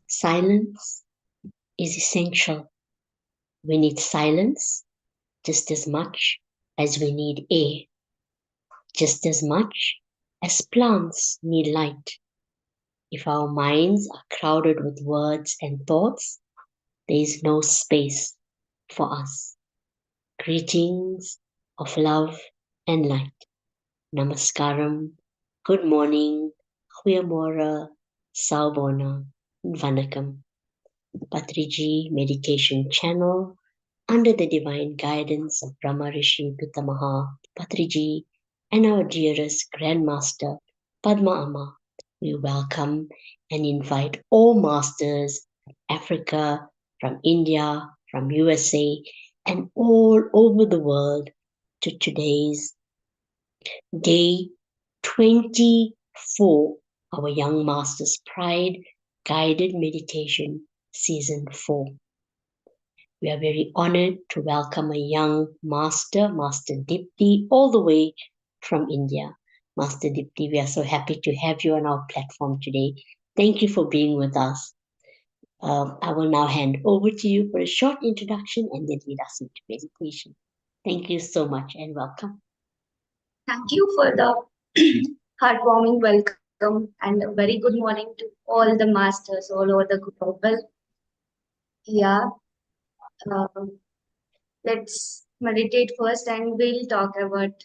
Silence is essential. We need silence just as much as we need air, just as much as plants need light. If our minds are crowded with words and thoughts, there is no space for us. Greetings of love and light. Namaskaram, good morning, goeiemorgen, sawubona, vanakkam. Patriji Meditation Channel under the divine guidance of Brahma Rishi Pitamaha Patriji and our dearest Grandmaster Padma Amma. We welcome and invite all masters from Africa, from India, from USA, and all over the world to today's day 24, our Young Masters Pride Guided Meditation Season 4. We are very honored to welcome a young master, Master Deepthi, all the way from India. Master Deepthi, we are so happy to have you on our platform today. Thank you for being with us. I will now hand over to you for a short introduction and then lead us into meditation. Thank you so much and welcome. Thank you for the heartwarming welcome and a very good morning to all the masters all over the global. Yeah, um, let's meditate first and we'll talk about,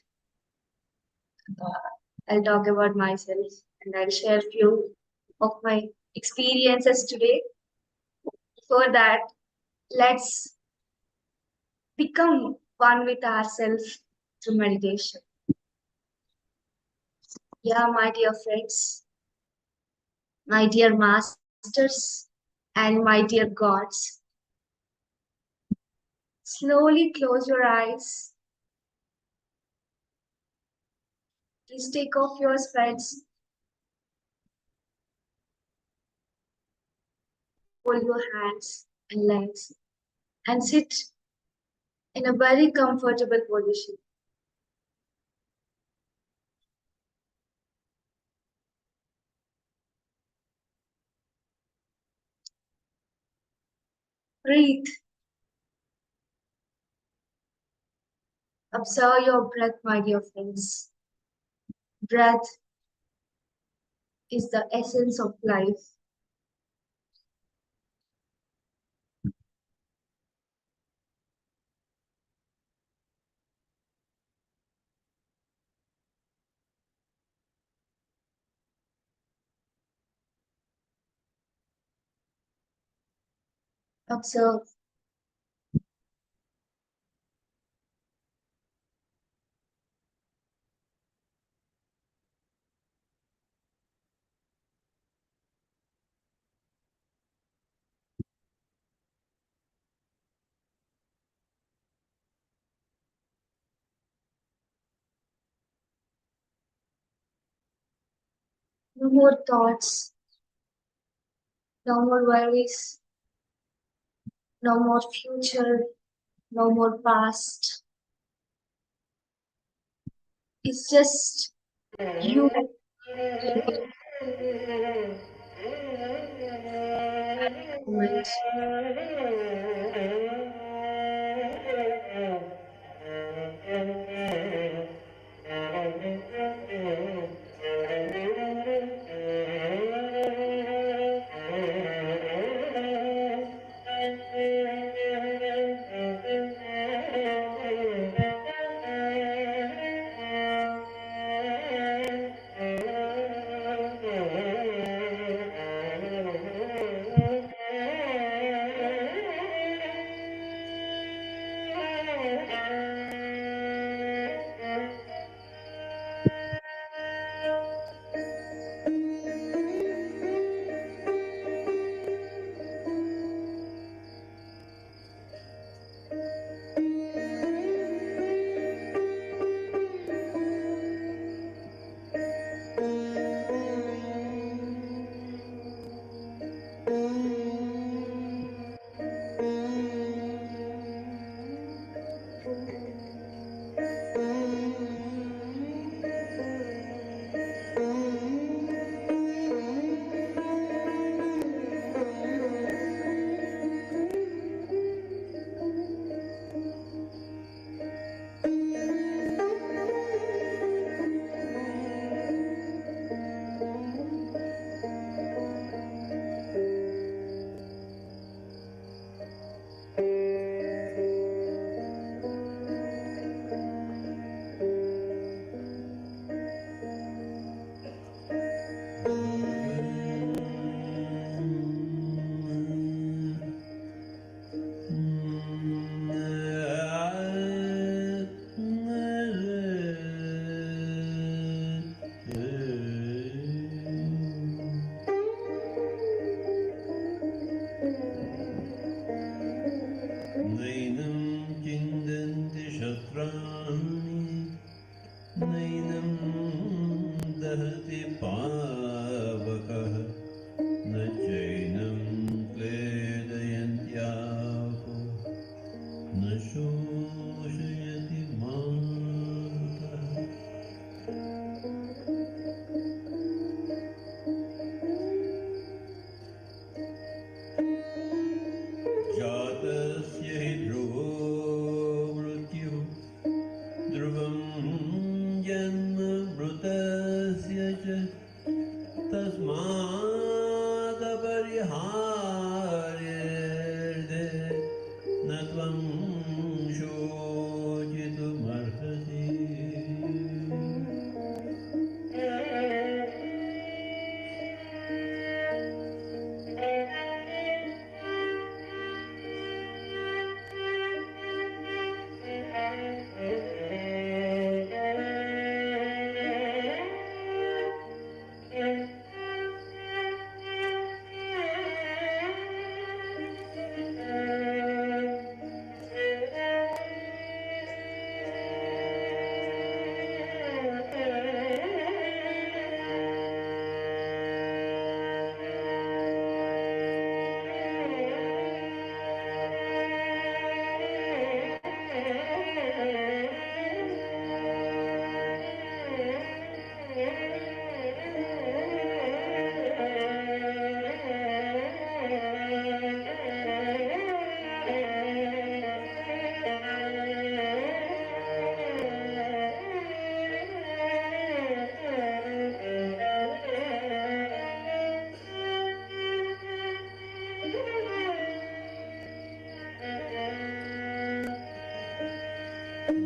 I'll talk about myself and I'll share a few of my experiences today. For that, let's become one with ourselves through meditation. Yeah, my dear friends, my dear masters, and my dear gods, slowly close your eyes. Please take off your specs. Hold your hands and legs and sit in a very comfortable position. Breathe. Observe your breath, my dear friends. Breath is the essence of life. Observe. No more thoughts, no more worries, no more future, no more past. It's just you moment. नैनं दहति पावकः न चैनं क्लेदयन्त्यापो न शोषयति मारुतः जातस्य हि ध्रुवो मृत्युः ध्रुवं जन्म मृतस्य च तस्मादपरिहार्येऽर्धे न त्वं शोचितुमर्हसि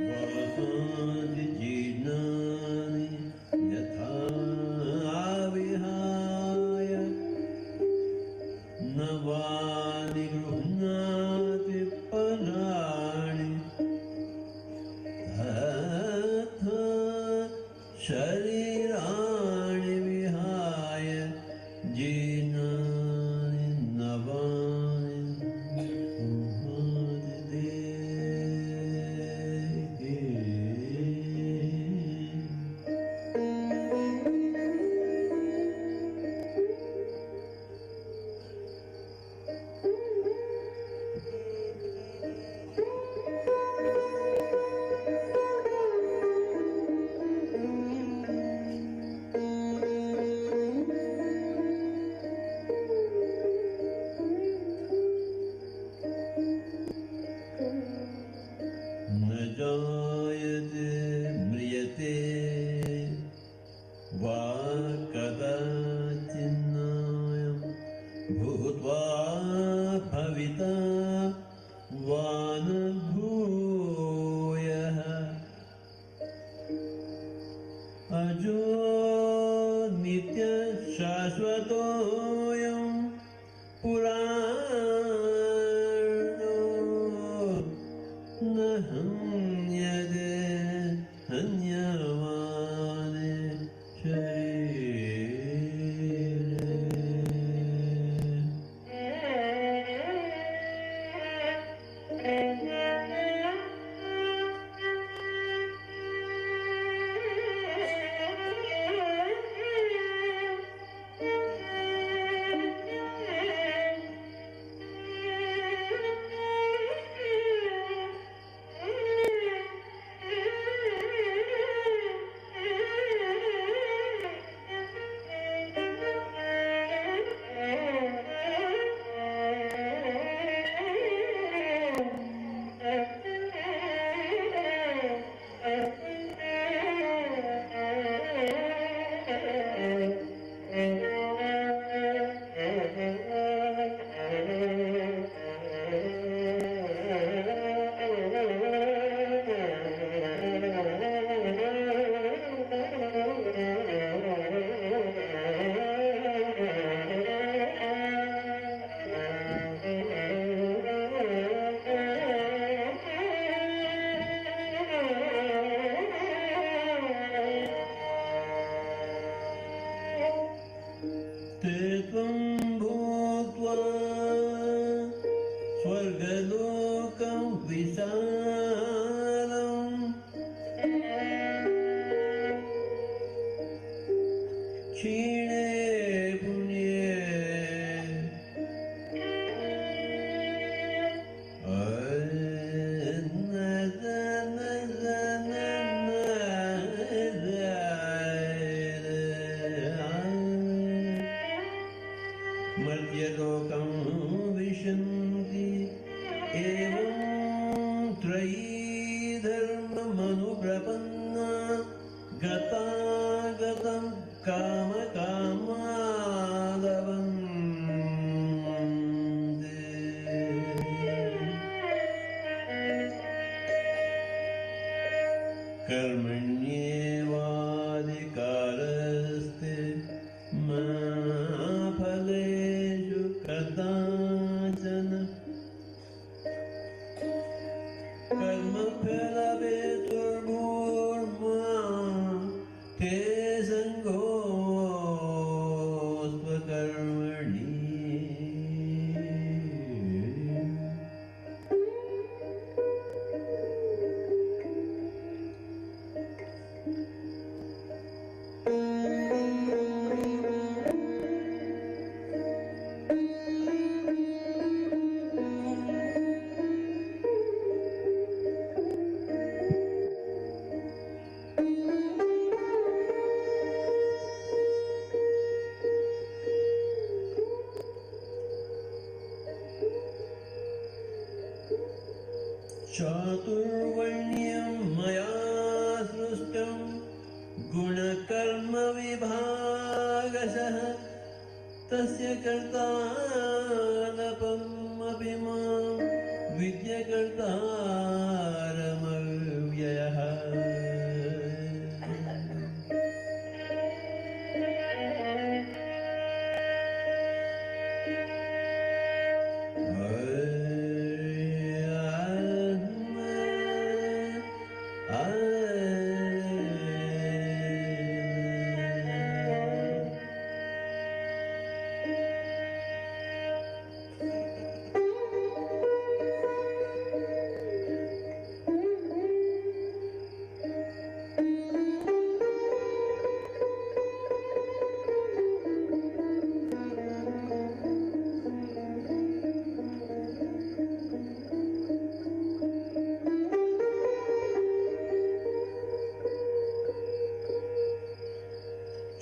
वासादि जीर्णानि यथा विहाय नवानि गृह्णाति पराणि तथा शरीराणि विहाय जीर्णानि नवानि गृह्णाति देहे प्रपन्ना गतागतं कामकामालवन्दे कर्मण्येवाधिकारस्ते मा फलेषु कदाचन कर्मफलहेतुर्भूर्मा ते सङ्गोऽस्त्वकर्मणि चातुर्वर्ण्यं मया सृष्टं गुणकर्मविभागशः तस्य कर्तारमपि मां विद्यकर्तारमव्ययः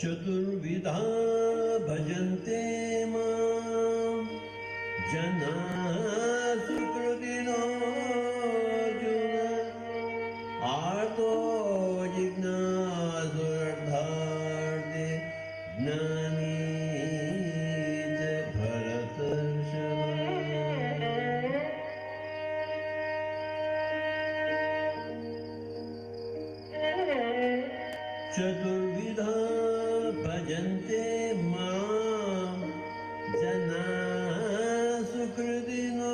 चतुर्विधा भजन्ते मां जनाः सुकृतिनोऽर्जुन आर्तो जिज्ञासुरर्धार्थे ज्ञानी च भरतर्षभ चतुर्विधा भजन्ते मां जनाः सुकृतिनोऽर्जुन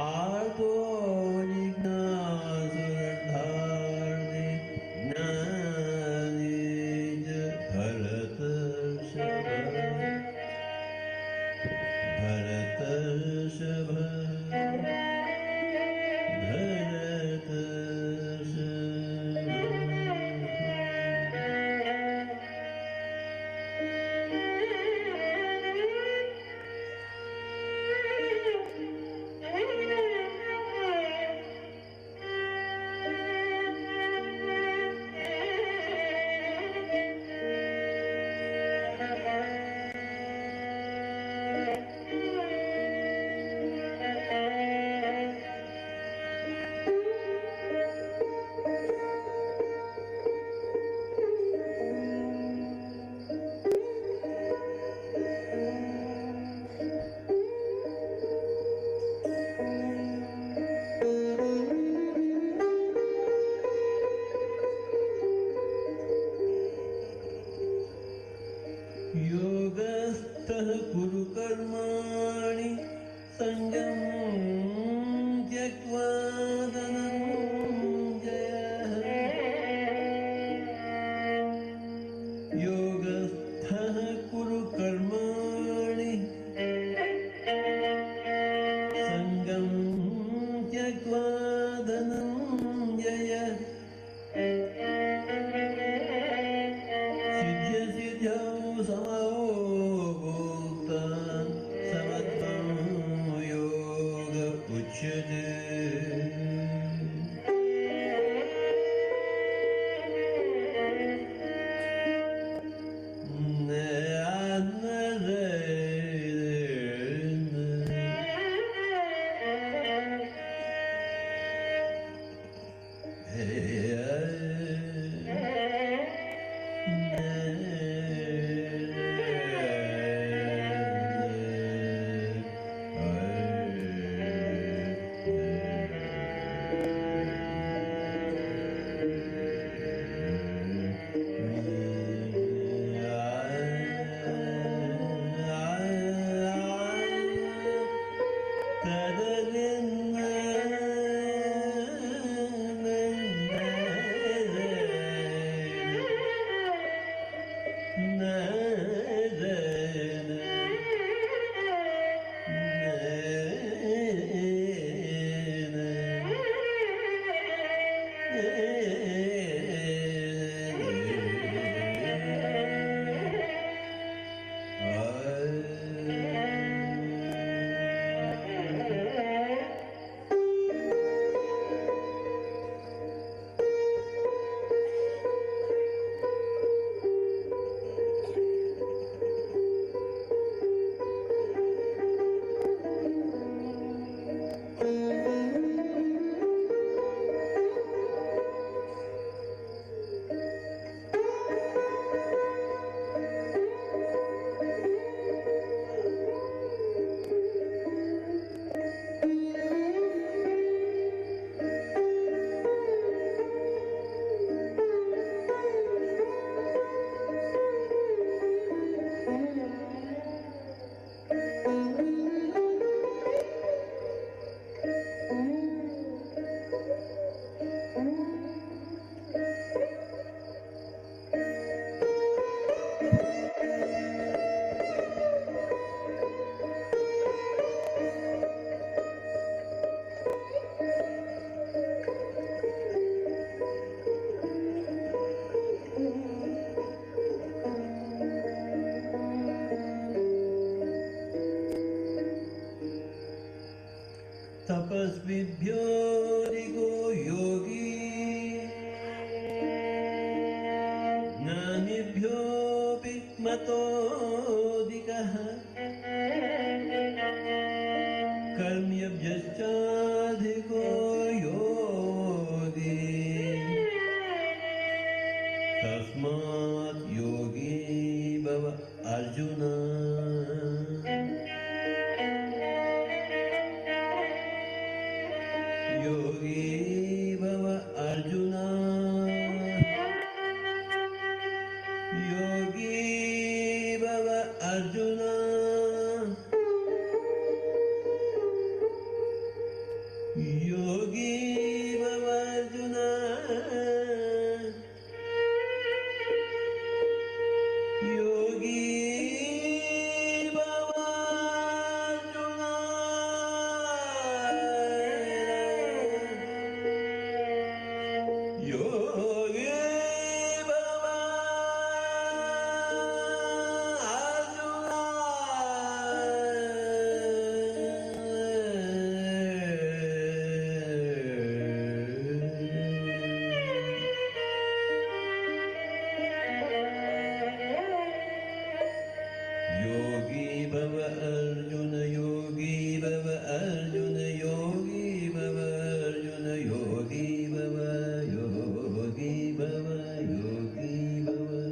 आर्तो जिज्ञासुरर्धार्थे ज्ञानी च भरतर्षभ तपस्विभ्योऽधिको योगी ज्ञानिभ्योऽपि मतोऽधिकः कर्म्यभ्यश्चाधिको योगी तस्मात् योगी भव अर्जुन योगी भव अर्जुन योगी भव अर्जुन योगी भव अर्जुन योगी भव अर्जुन योगी भव अर्जुन योगी भव अर्जुन योगी भव अर्जुन योगी भव योगी भव योगी भव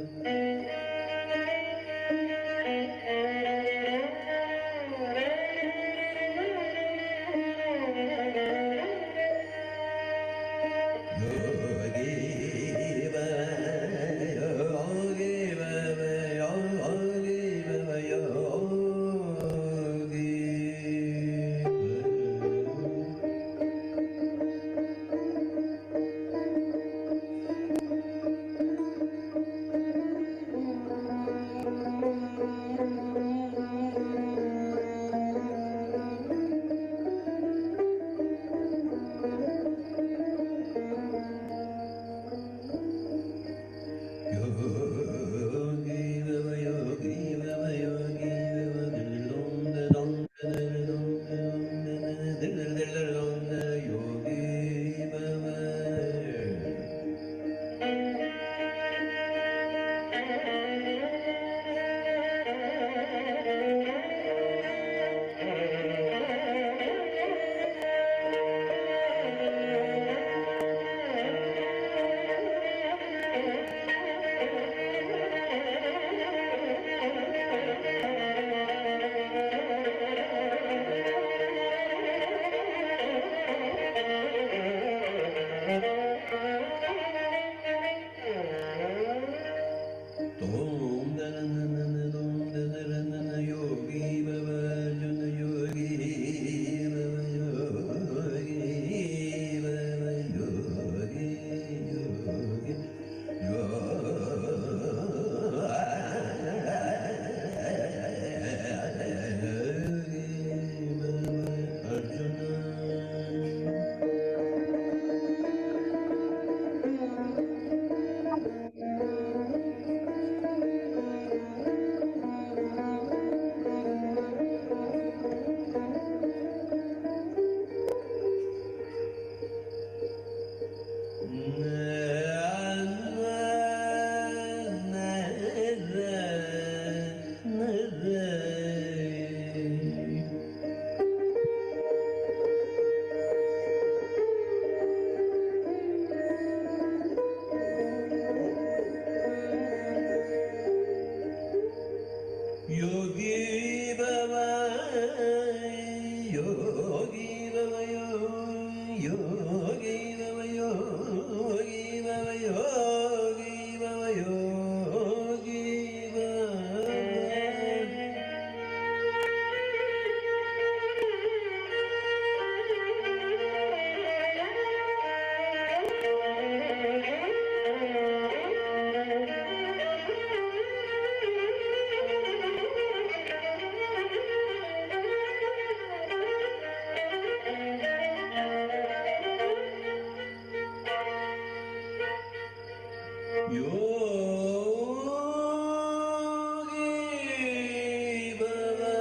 Yogi Baba.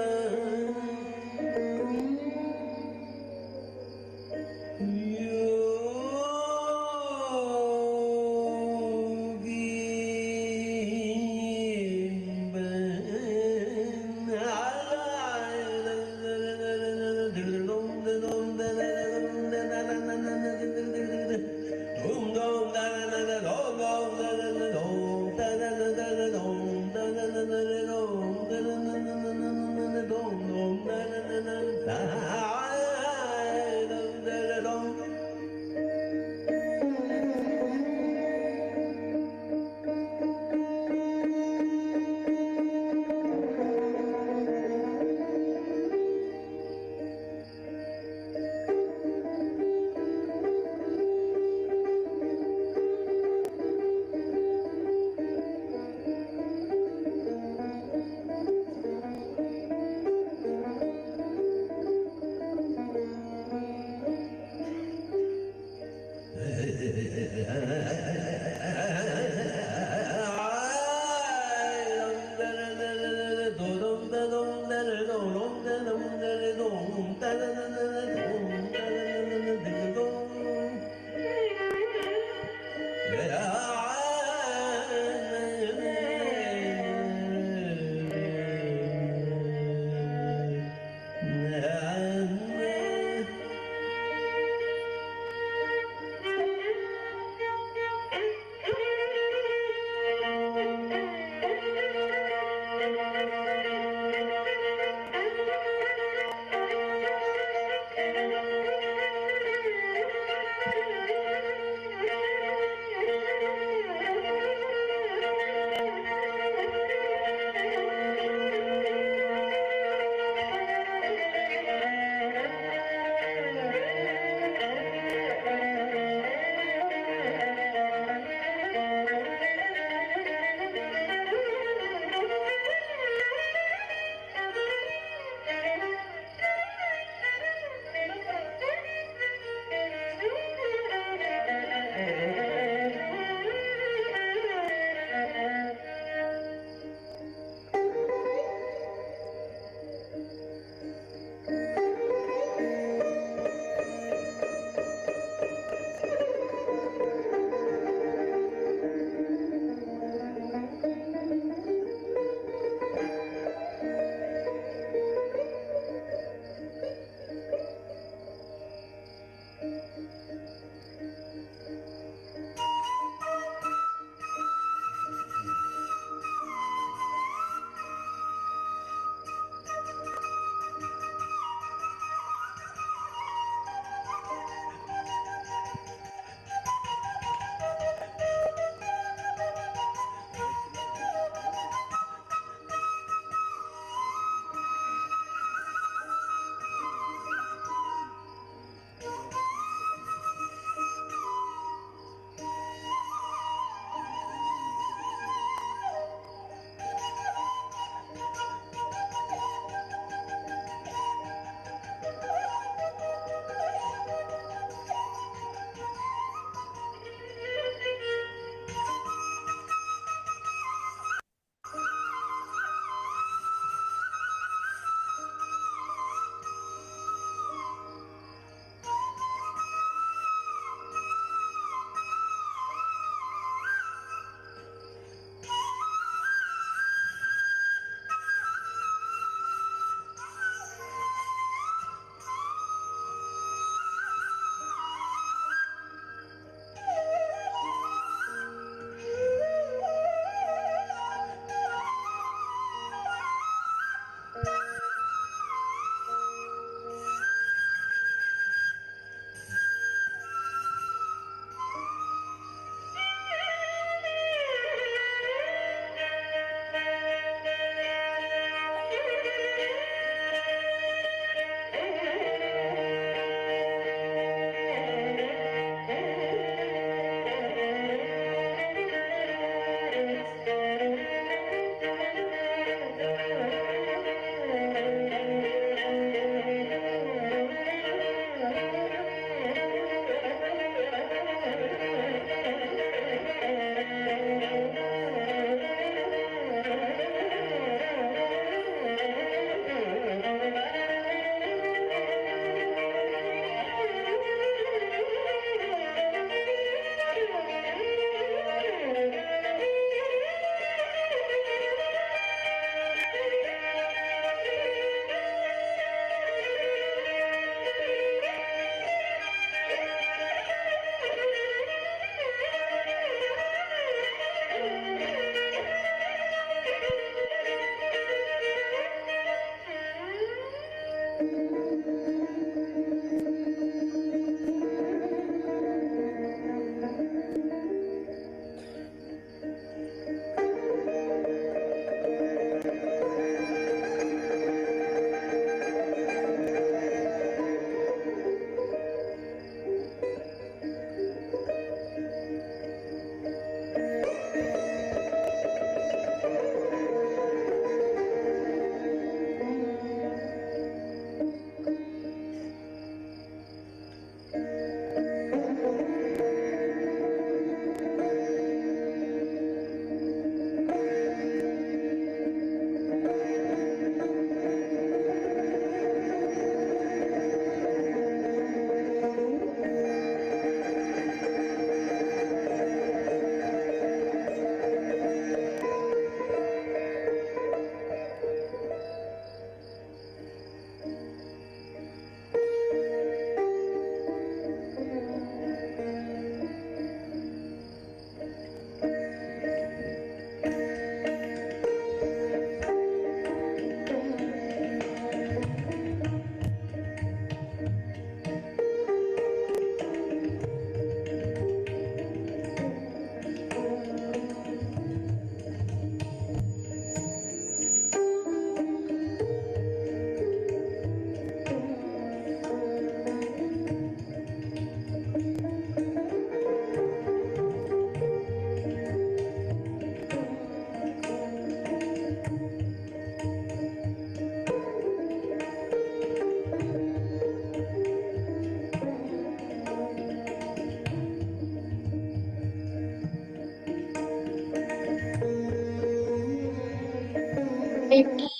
dive deep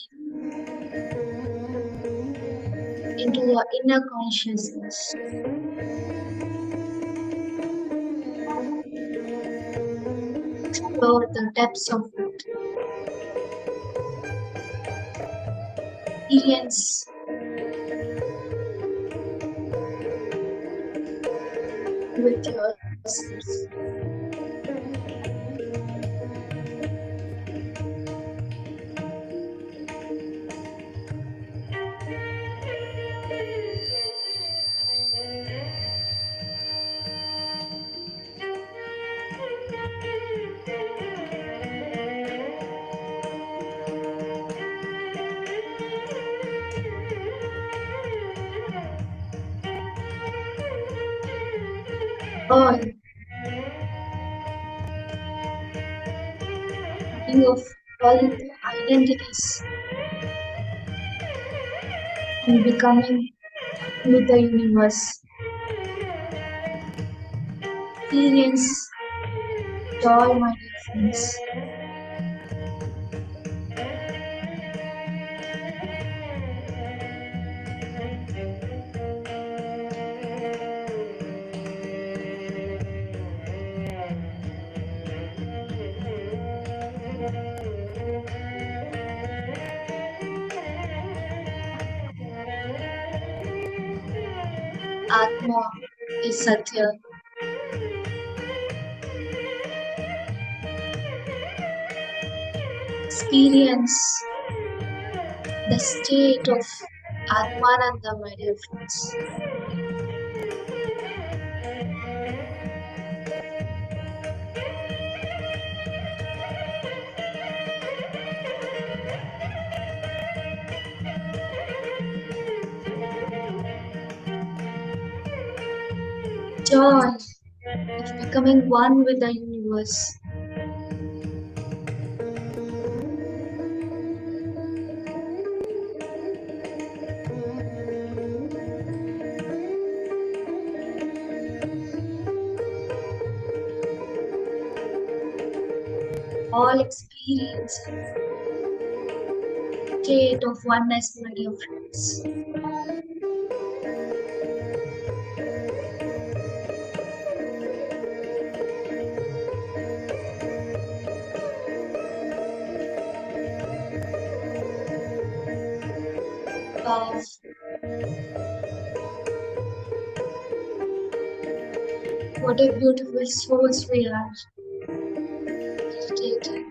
into your inner consciousness. Explore the depths of it. Experience with yourselves. All of all the identities and becoming with the universe. Experience joy, my dear friends. Atma is Satya. Experience the state of Atmananda, my dear friends. Joy of becoming one with the universe. All experiencing state of oneness, my dear friends. Of what a beautiful souls we are. Meditating.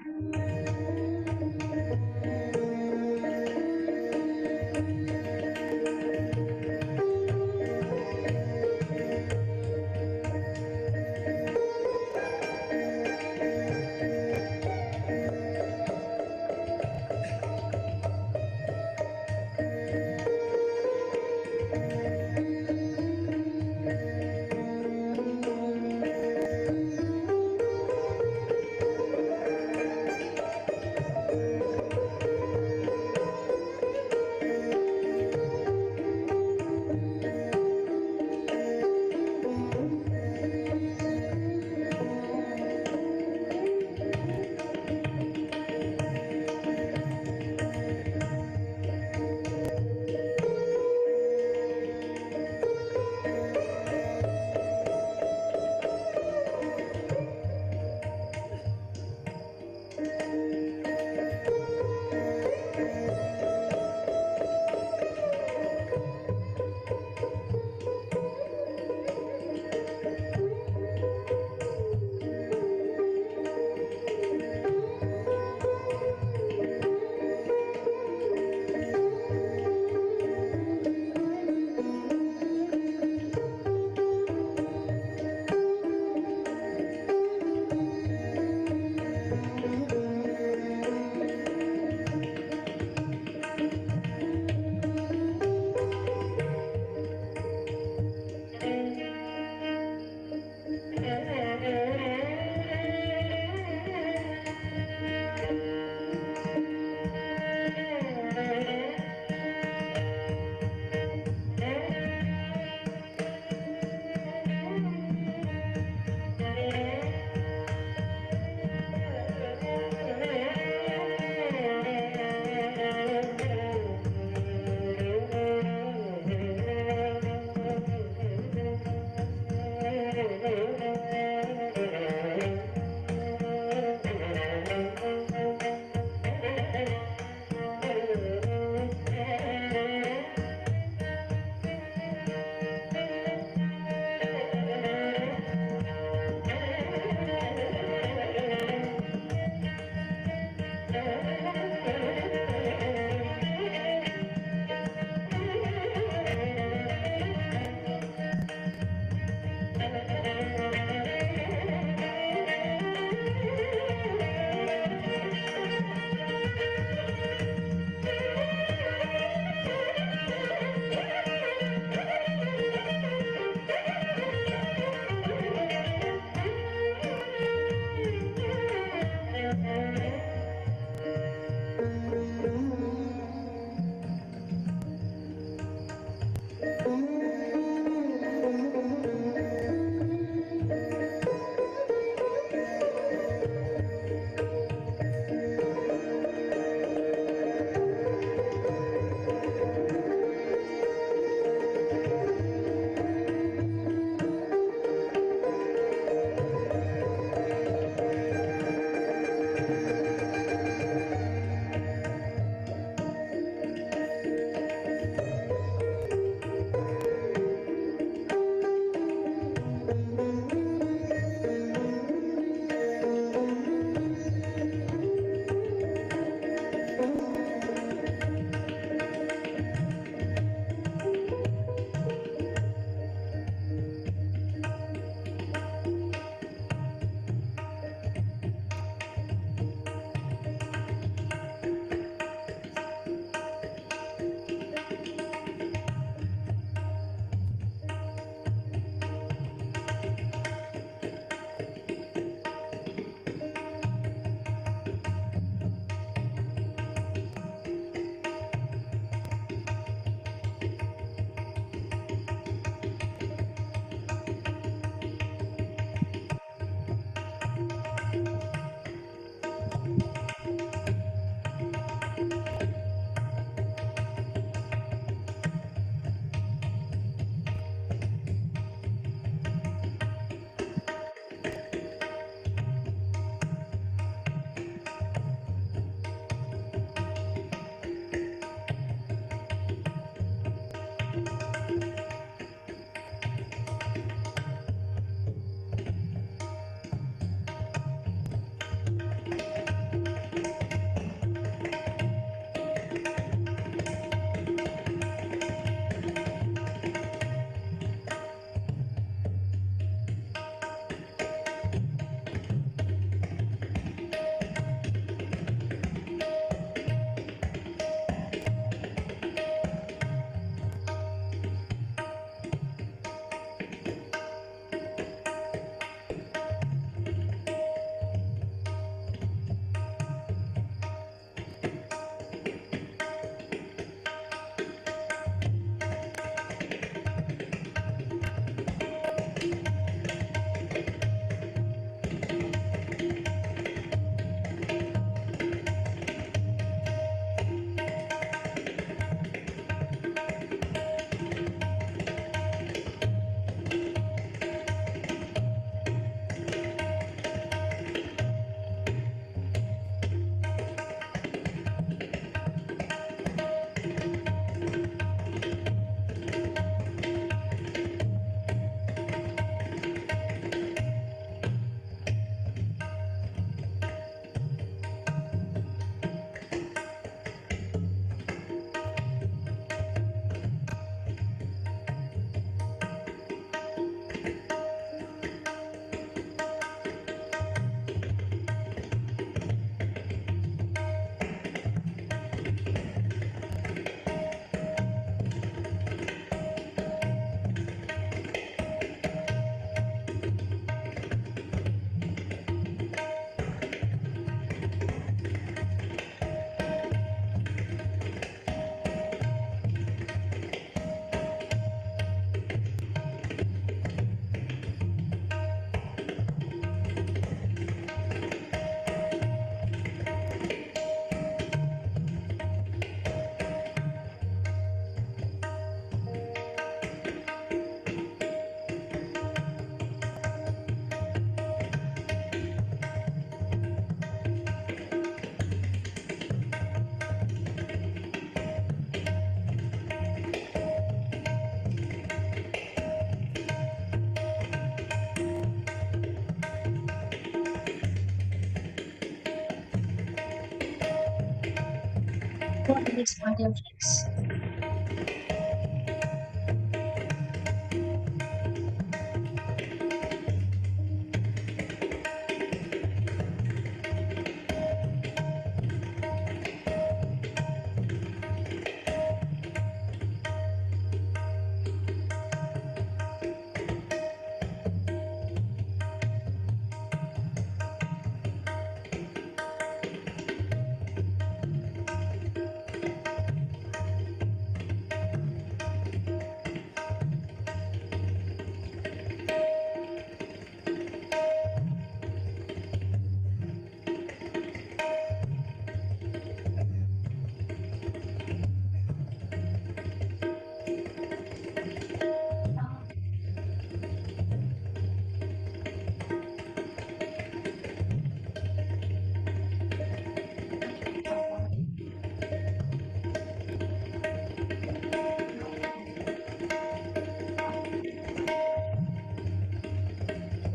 4 minutes, my dear friends.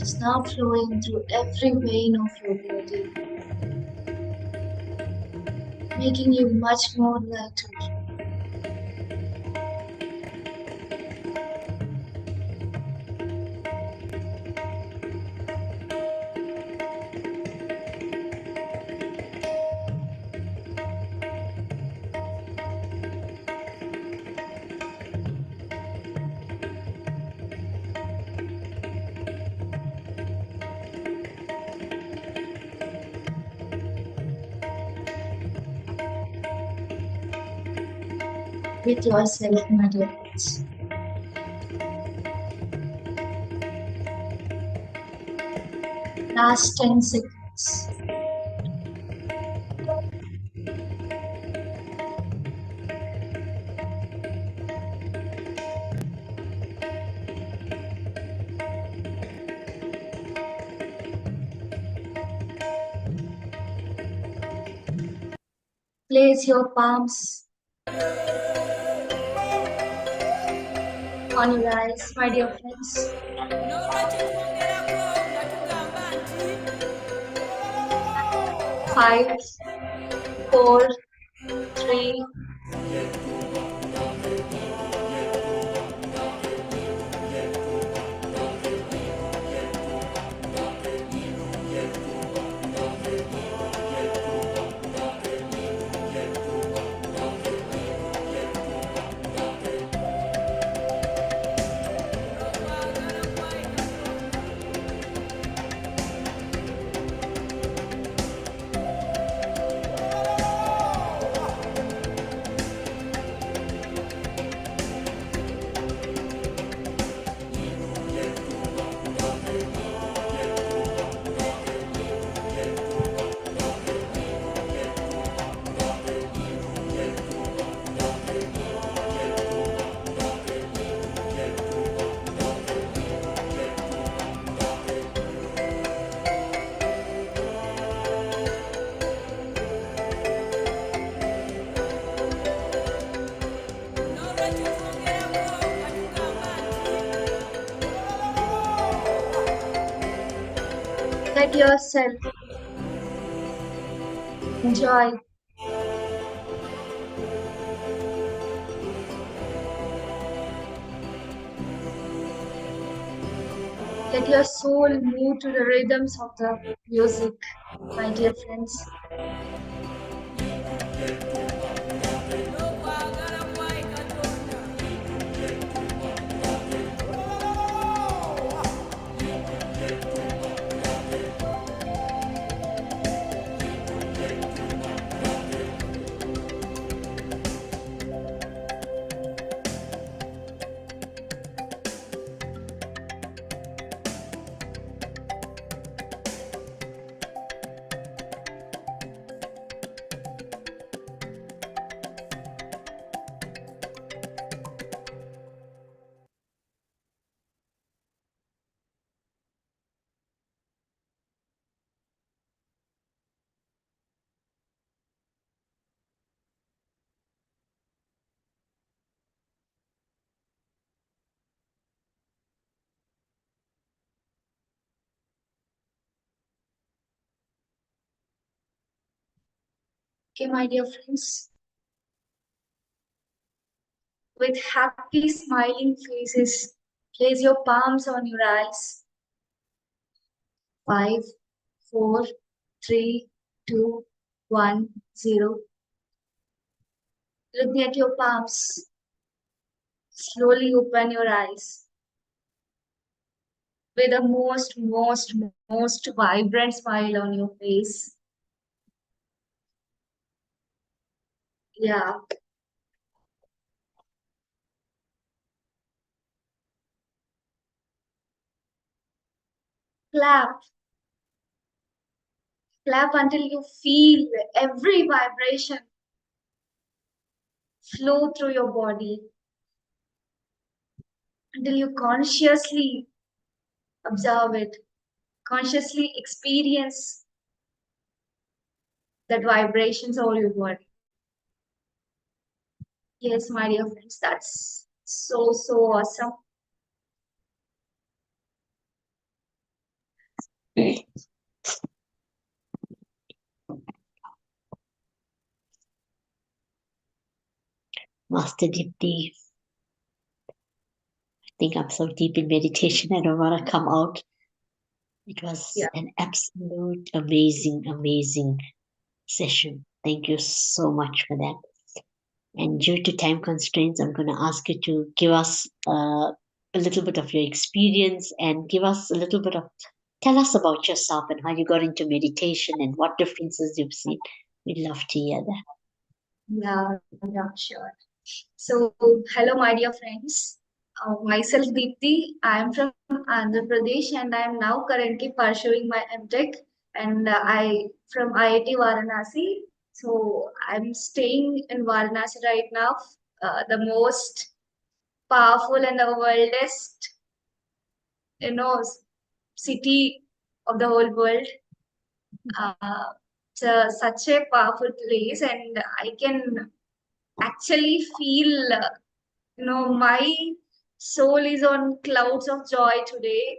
It's now flowing through every vein of your body, making you much more lighter. With yourself, my dear friends. Last 10 seconds. Place your palms on your eyes, my dear friends. 5, 4, 3, let yourself enjoy. Let your soul move to the rhythms of the music, my dear friends. Okay, my dear friends. with happy smiling faces, place your palms on your eyes. 5, 4, 3, 2, 1, 0. Looking at your palms, slowly open your eyes with a most vibrant smile on your face. Yeah. Clap. Clap until you feel every vibration flow through your body, until you consciously observe it, consciously experience that vibrations over your body. Yes, my dear friends, that's so awesome. Master Deepthi, I think I'm so deep in meditation, I don't want to come out. It was Yeah. an absolute amazing session. Thank you so much for that. And due to time constraints, I'm going to ask you to give us a little bit of your experience and give us a little bit of, tell us about yourself and how you got into meditation and what differences you've seen. We'd love to hear that. Yeah, sure. So, hello, my dear friends. Myself, Deepthi. I am from Andhra Pradesh, and I am now currently pursuing my MTech, and I from IIT Varanasi. So, I'm staying in Varanasi right now, the most powerful and the worldest, you know, city of the whole world. It's such a powerful place, and I can actually feel my soul is on clouds of joy today.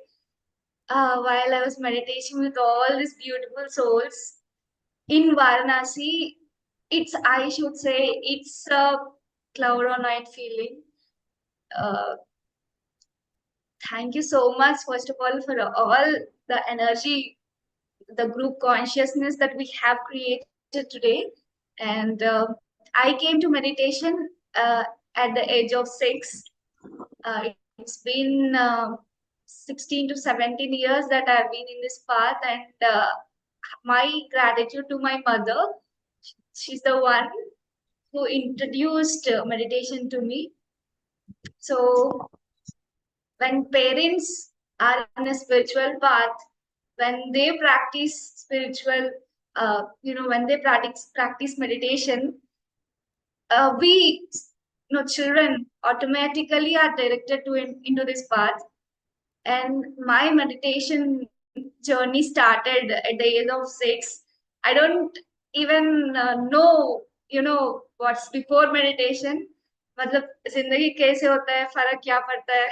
While I was meditating with all these beautiful souls in Varanasi, I should say, it's a cloud or night feeling. Uh, Thank you so much, first of all, for all the energy, the group consciousness that we have created today. And I came to meditation at the age of 6. It's been 16 to 17 years that I've been in this path, and my gratitude to my mother. She's the one who introduced meditation to me. So, when parents are in a spiritual path, when they practice spiritual, when they practice meditation, we, children automatically are directed into this path. And my meditation journey started at the age of 6. I don't even know, what's before meditation. मतलब जिंदगी कैसे होता है, फर्क क्या पड़ता है.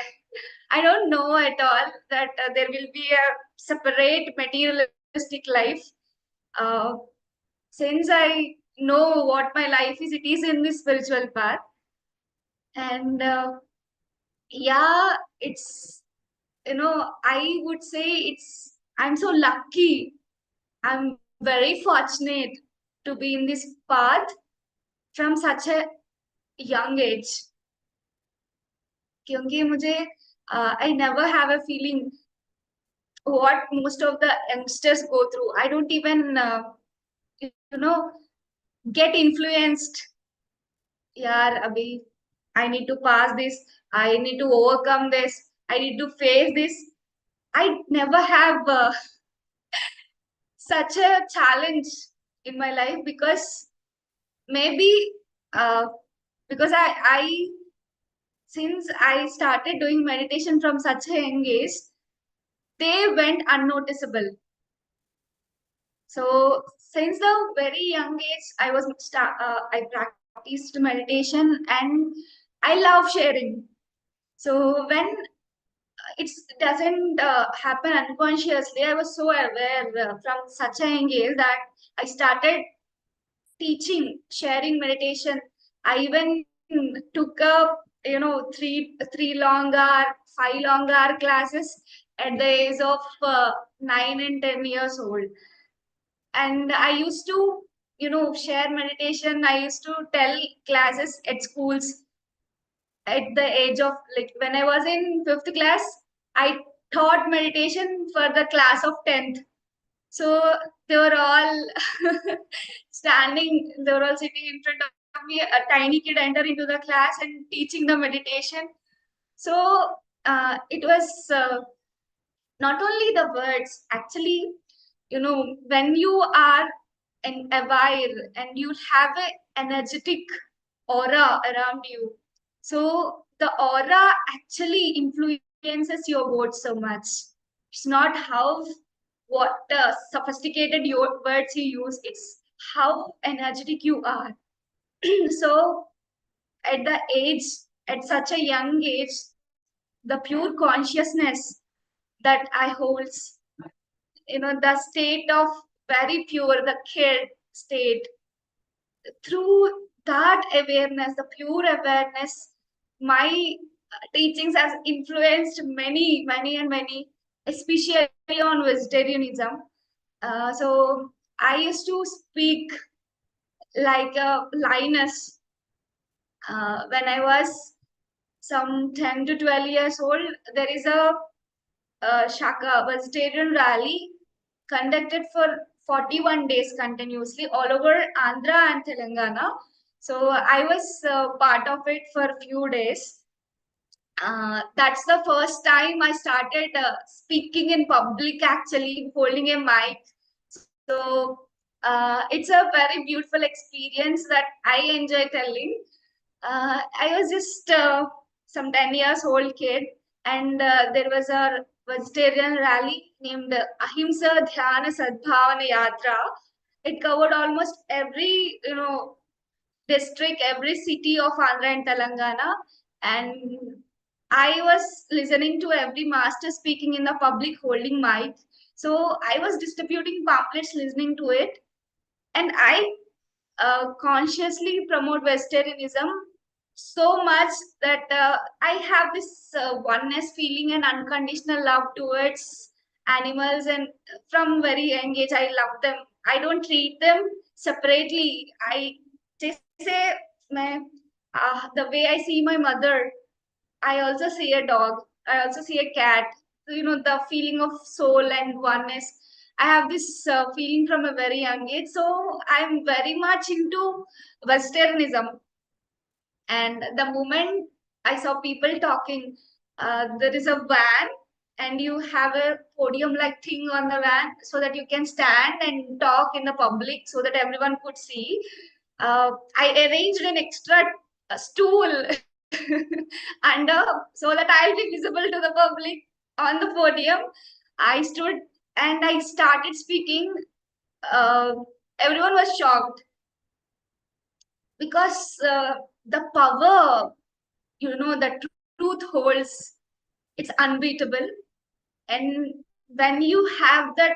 I don't know at all that there will be a separate materialistic life. Uh, since I know what my life is, it is in this spiritual path. And yeah, it's, I would say I'm so lucky. I'm very fortunate to be in this path from such a young age. क्योंकि मुझे I never have a feeling what most of the youngsters go through. I don't even you know get influenced. यार अभी I need to pass this. I need to overcome this. I need to face this. I never have such a challenge in my life, because maybe uh, because I since I started doing meditation from such a young age, they went unnoticeable. So since the very young age, I practiced meditation, and I love sharing. So when it doesn't happen unconsciously, I was so aware from such a young age that I started teaching, sharing meditation. I even took a three long hour, 5 long hour classes at the age of 9 and 10 years old. And I used to, share meditation. I used to tell classes at schools at the age of, like, when I was in fifth class, I taught meditation for the class of 10th. So they were all they were all sitting in front of me, a tiny kid enter into the class and teaching the meditation. So it was not only the words, actually, when you are aware and you have an energetic aura around you, so the aura actually influences your words so much. It's not how what sophisticated your words you use, it's how energetic you are. So at the age, at such a young age, the pure consciousness that I holds, the state of very pure, the kid state, through that awareness, the pure awareness, my teachings has influenced many, many, and many, especially on vegetarianism. So I used to speak like a lioness when I was some 10 to 12 years old. There is a Shaka vegetarian rally conducted for 41 days continuously all over Andhra and Telangana. So I was part of it for a few days. That's the first time I started speaking in public, actually holding a mic. So it's a very beautiful experience that I enjoy telling. I was just some 10 years old kid, and there was a vegetarian rally named Ahimsa Dhyana Sadbhavana Yatra. It covered almost every, district, every city of Andhra and Telangana. And I was listening to every master speaking in the public holding mic. So I was distributing pamphlets, listening to it. And I consciously promote vegetarianism so much that I have this oneness feeling and unconditional love towards animals, and from very young age I love them. I don't treat them separately. I just say the way I see my mother, I also see a dog. I also see a cat. So, the feeling of soul and oneness. I have this feeling from a very young age. So I'm very much into vegetarianism. And the moment I saw people talking, there is a van and you have a podium like thing on the van so that you can stand and talk in the public so that everyone could see. I arranged an extra stool under so that I'll be visible to the public on the podium. I stood and I started speaking. Uh, Everyone was shocked because the power, the truth holds, it's unbeatable. And when you have that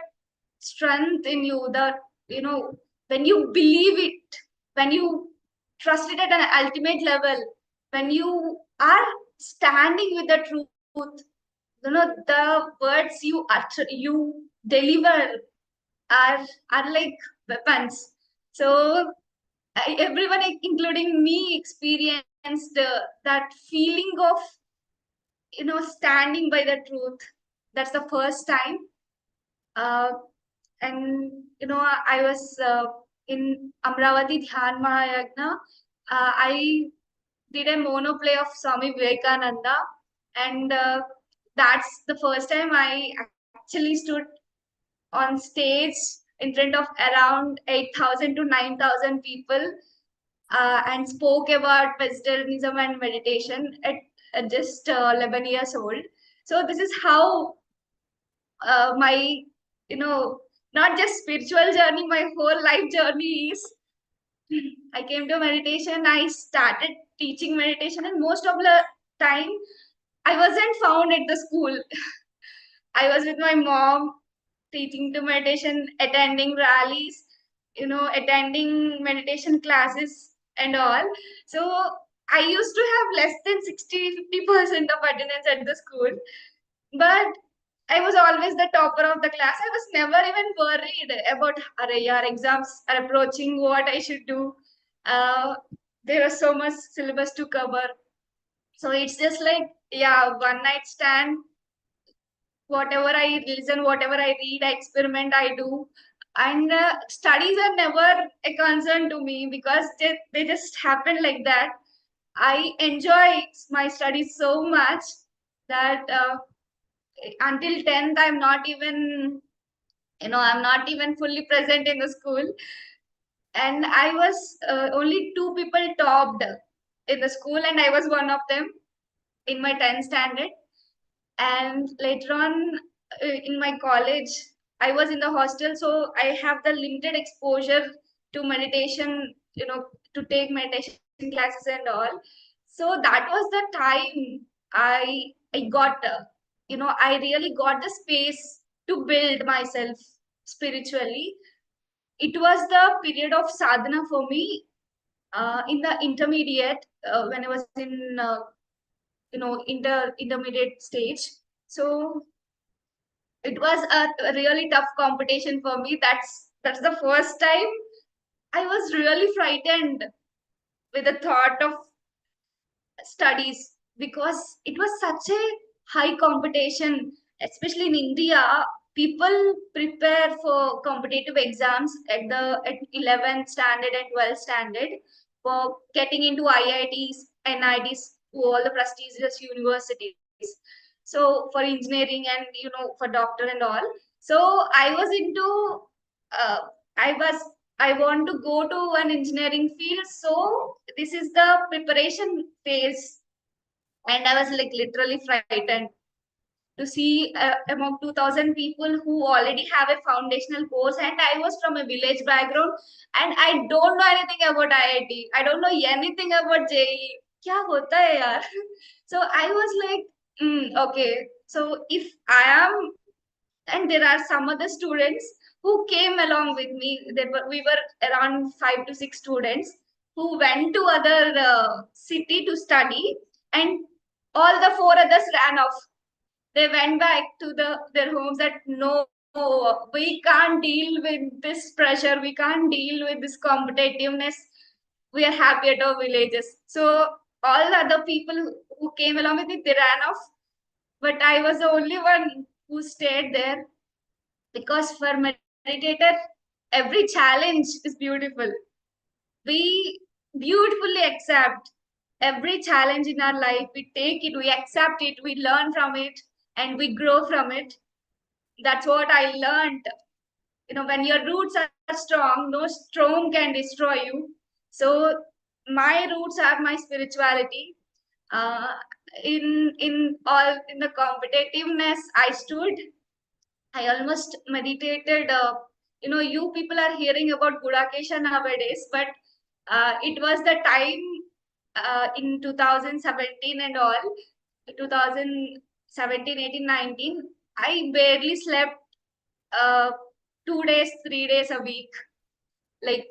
strength in you, that, when you believe it, when you trust it at an ultimate level, when you are standing with the truth, the words you utter, you deliver are like weapons. So everyone, including me, experienced that feeling of, standing by the truth. That's the first time. uh, and I was in Amravati Dhyan Mahayagna. I did a monoplay of Swami Vivekananda, and that's the first time I actually stood on stage in front of around 8,000 to 9,000 people, and spoke about vegetarianism and meditation at just 11 years old. So this is how my, you know, not just spiritual journey, my whole life journey is. I came to meditation, I started teaching meditation, and most of the time I wasn't found at the school. I was with my mom teaching to meditation, attending rallies, attending meditation classes and all. So I used to have less than 60-50% of attendance at the school, but I was always the topper of the class. I was never even worried about, "Arey, yaar, exams are approaching, what I should do. Uh, there is so much syllabus to cover." So it's just like, yeah, one night stand, whatever I listen, whatever I read, I experiment, I do. And studies are never a concern to me because they just happen like that. I enjoy my studies so much that until 10th, I'm not even fully present in the school. And I was only two people topped in the school, and I was one of them in my 10th standard. And later on in my college, I was in the hostel, so I have the limited exposure to meditation, to take meditation classes and all. So that was the time I got, I really got the space to build myself spiritually. It was the period of sadhana for me in the intermediate, when I was in intermediate stage. So it was a really tough competition for me. That's the first time I was really frightened with the thought of studies, because it was such a high competition, especially in India. People prepare for competitive exams at 11th standard and 12th standard for getting into IITs, NITs, all the prestigious universities. So for engineering and for doctor and all. So I was into uh, I was I want to go to an engineering field. So this is the preparation phase, and I was like literally frightened to see among 2000 people who already have a foundational course, and I was from a village background, and I don't know anything about IIT. I don't know anything about JEE. Kya hota hai yaar? So I was like, okay. So if I am, and there are some other students who came along with me. We were around 5 to 6 students who went to other city to study, and all the four others ran off. They went back to their homes that, no, we can't deal with this pressure, we can't deal with this competitiveness, we are happy at our villages. So all the other people who came along with me, they ran off, but I was the only one who stayed there, because for meditator, every challenge is beautiful. We beautifully accept every challenge in our life. We take it, we accept it, we learn from it, and we grow from it. That's what I learned. When your roots are strong, no storm can destroy you. So my roots are my spirituality. uh, in the competitiveness I stood. I almost meditated. You people are hearing about Gudakesha nowadays, but it was the time in 2017 and all, 2017, 18, 19. I barely slept uh, 2 days, 3 days a week. Like,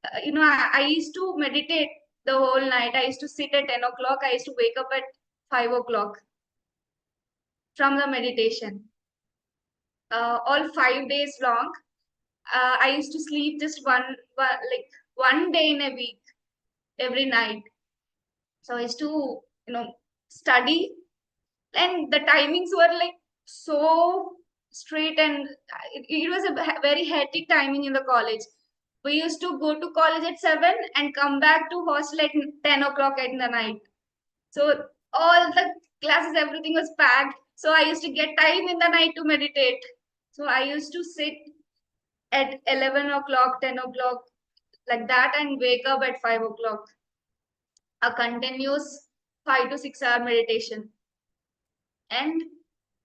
I used to meditate the whole night. I used to sit at 10 o'clock. I used to wake up at 5 o'clock from the meditation. All 5 days long. I used to sleep just like 1 day in a week, every night. So I used to, study, and the timings were like so straight, and it was a very hectic timing in the college. We used to go to college at 7 and come back to hostel at 10 o'clock at the night. So all the classes, everything was packed. So I used to get time in the night to meditate. So I used to sit at 11 o'clock, 10 o'clock, like that, and wake up at 5 o'clock. A continuous 5 to 6 hour meditation. And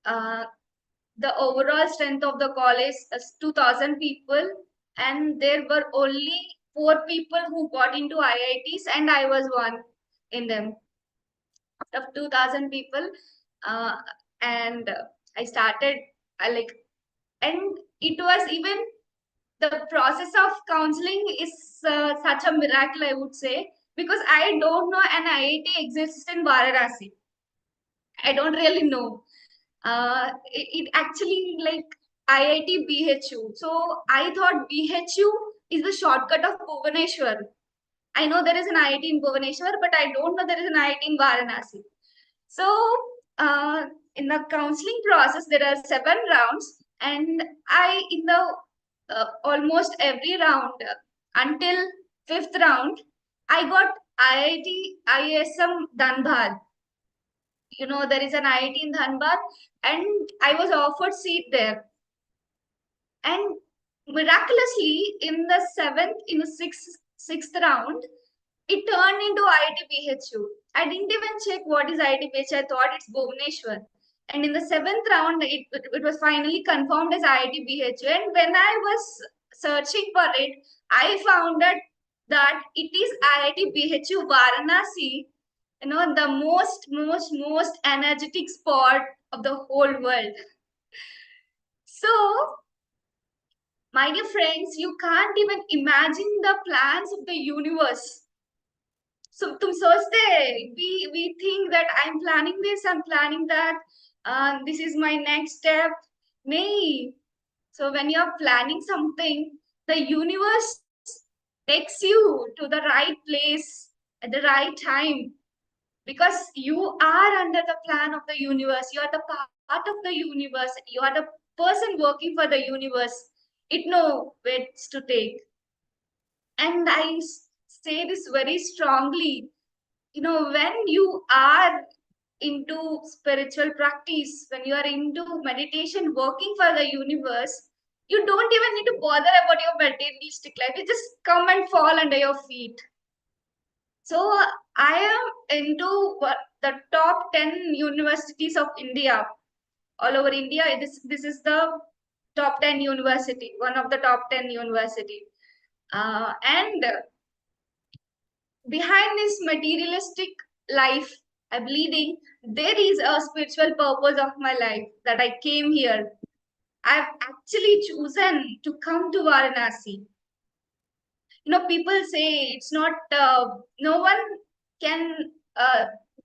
uh, the overall strength of the college is 2000 people, and there were only 4 people who got into IITs, and I was one in them, out of 2000 people. uh, and I started, I like, and it was even the process of counseling is such a miracle, I would say, because I don't know an IIT exists in Varanasi. I don't really know. It actually like IIT BHU. So I thought BHU is the shortcut of Bhubaneswar. I know there is an IIT in Bhubaneswar, but I don't know there is an IIT in Varanasi. So uh, in the counseling process, there are 7 rounds, and I in the almost every round until 5th round, I got IIT ISM Dhanbad. There is an IIT in Dhanbad, and I was offered seat there. And miraculously, in the sixth round, it turned into IIT BHU. I didn't even check what is IIT BHU. I thought it's Bhubaneswar. And in the 7th round, it was finally confirmed as IIT BHU. And when I was searching for it, I found that it is IIT BHU Varanasi, the most energetic spot of the whole world. So, my dear friends, you can't even imagine the plans of the universe. So, तुम सोचते we think that I'm planning this, I'm planning that, this is my next step. No. So when you're planning something, the universe takes you to the right place at the right time, because you are under the plan of the universe. You are the part of the universe. You are the person working for the universe. It knows where to take. And I say this very strongly. When you are into spiritual practice, when you are into meditation, working for the universe, you don't even need to bother about your materialistic life. You just come and fall under your feet. So I am into the top 10 universities of India, all over India. This is the top 10 university, one of the top 10 university. And behind this materialistic life I'm leading, there is a spiritual purpose of my life, that I came here. I've actually chosen to come to Varanasi. People say it's not, no one can,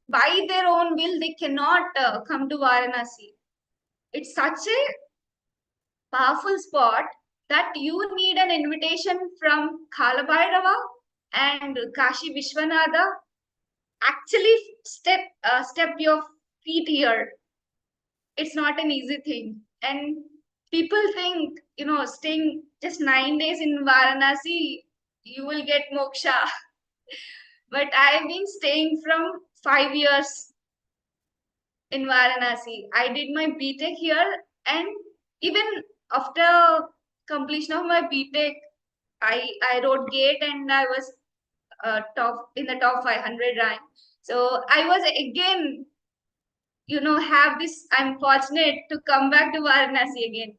by their own will, they cannot come to Varanasi. It's such a powerful spot that you need an invitation from Kalabhairava and Kashi Vishwanatha. Actually, step your feet here. It's not an easy thing. And people think, staying just 9 days in Varanasi, you will get moksha. But I've been staying from 5 years in Varanasi. I did my BTech here, and even after completion of my BTech, I wrote GATE, and I was top in the top 500 rank. So I was again, have this. I'm fortunate to come back to Varanasi again.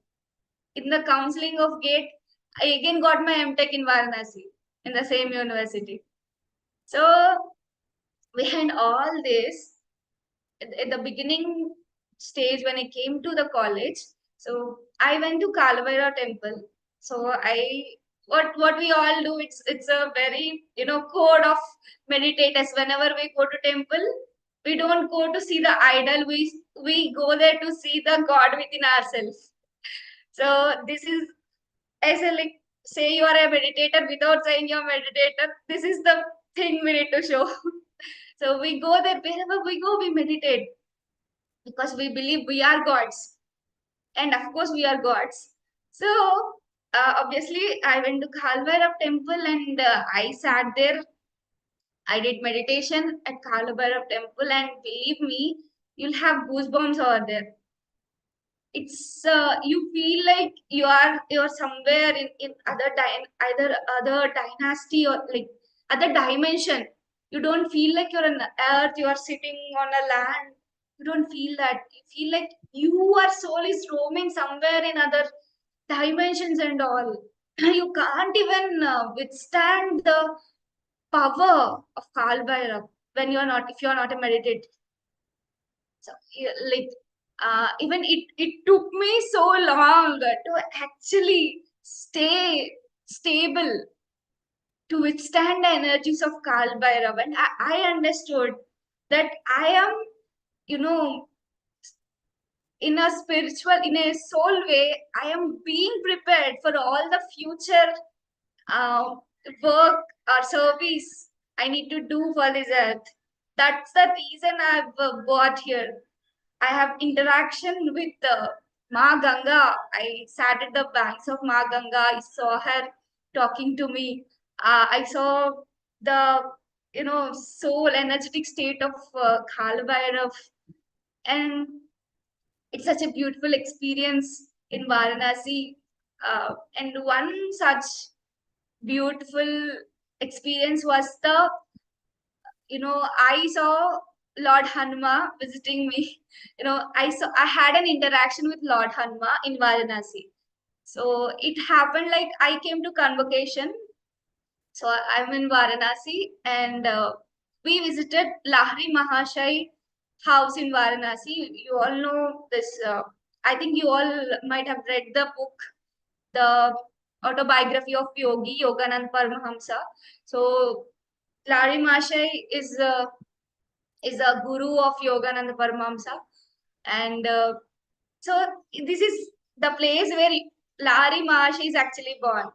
In the counseling of GATE, I again got my MTech in Varanasi in the same university. So behind all this, at the beginning stage when I came to the college, so I went to Kalavaira temple. So what we all do, it's a very code of meditators. Whenever we go to temple, we don't go to see the idol. We go there to see the God within ourselves. So this is, as a like, say you are a meditator without saying you're a meditator. This is the thing we need to show. So we go there, wherever we go, we meditate, because we believe we are gods. And of course, we are gods. So obviously, I went to Khalbhairav temple, and I sat there. I did meditation at Khalbhairav temple, and believe me, you'll have goosebumps over there. It's you feel like you're somewhere in either other dynasty, or like other dimension. You don't feel like you're on earth, you are sitting on a land. You don't feel that. You feel like your soul is roaming somewhere in other dimensions and all. You can't even withstand the power of Kalbhairav when if you're not a meditator. So, like, even it took me so long to actually stay stable. to withstand the energies of Kal Bhairav. And I understood that I am, you know, in a spiritual, in a soul way, I am being prepared for all the future uh, work or service I need to do for this earth. That's the reason I've got here. I have interaction with Ma Ganga. I sat at the banks of Ma Ganga. I saw her talking to me. I saw the soul energetic state of Khal Bhairav, and it's such a beautiful experience in Varanasi. And one such beautiful experience was I saw Lord Hanuma visiting me. I had an interaction with Lord Hanuma in Varanasi. So it happened like I came to convocation. So I'm in Varanasi, and we visited Lahri Mahashai house in Varanasi. You all know this. I think you all might have read the book, the autobiography of Yogi, Yoganand Paramahamsa. So Lahri Mahashai is a guru of Yogananda Paramahamsa. And so this is the place where Lahari Maharshi is actually born.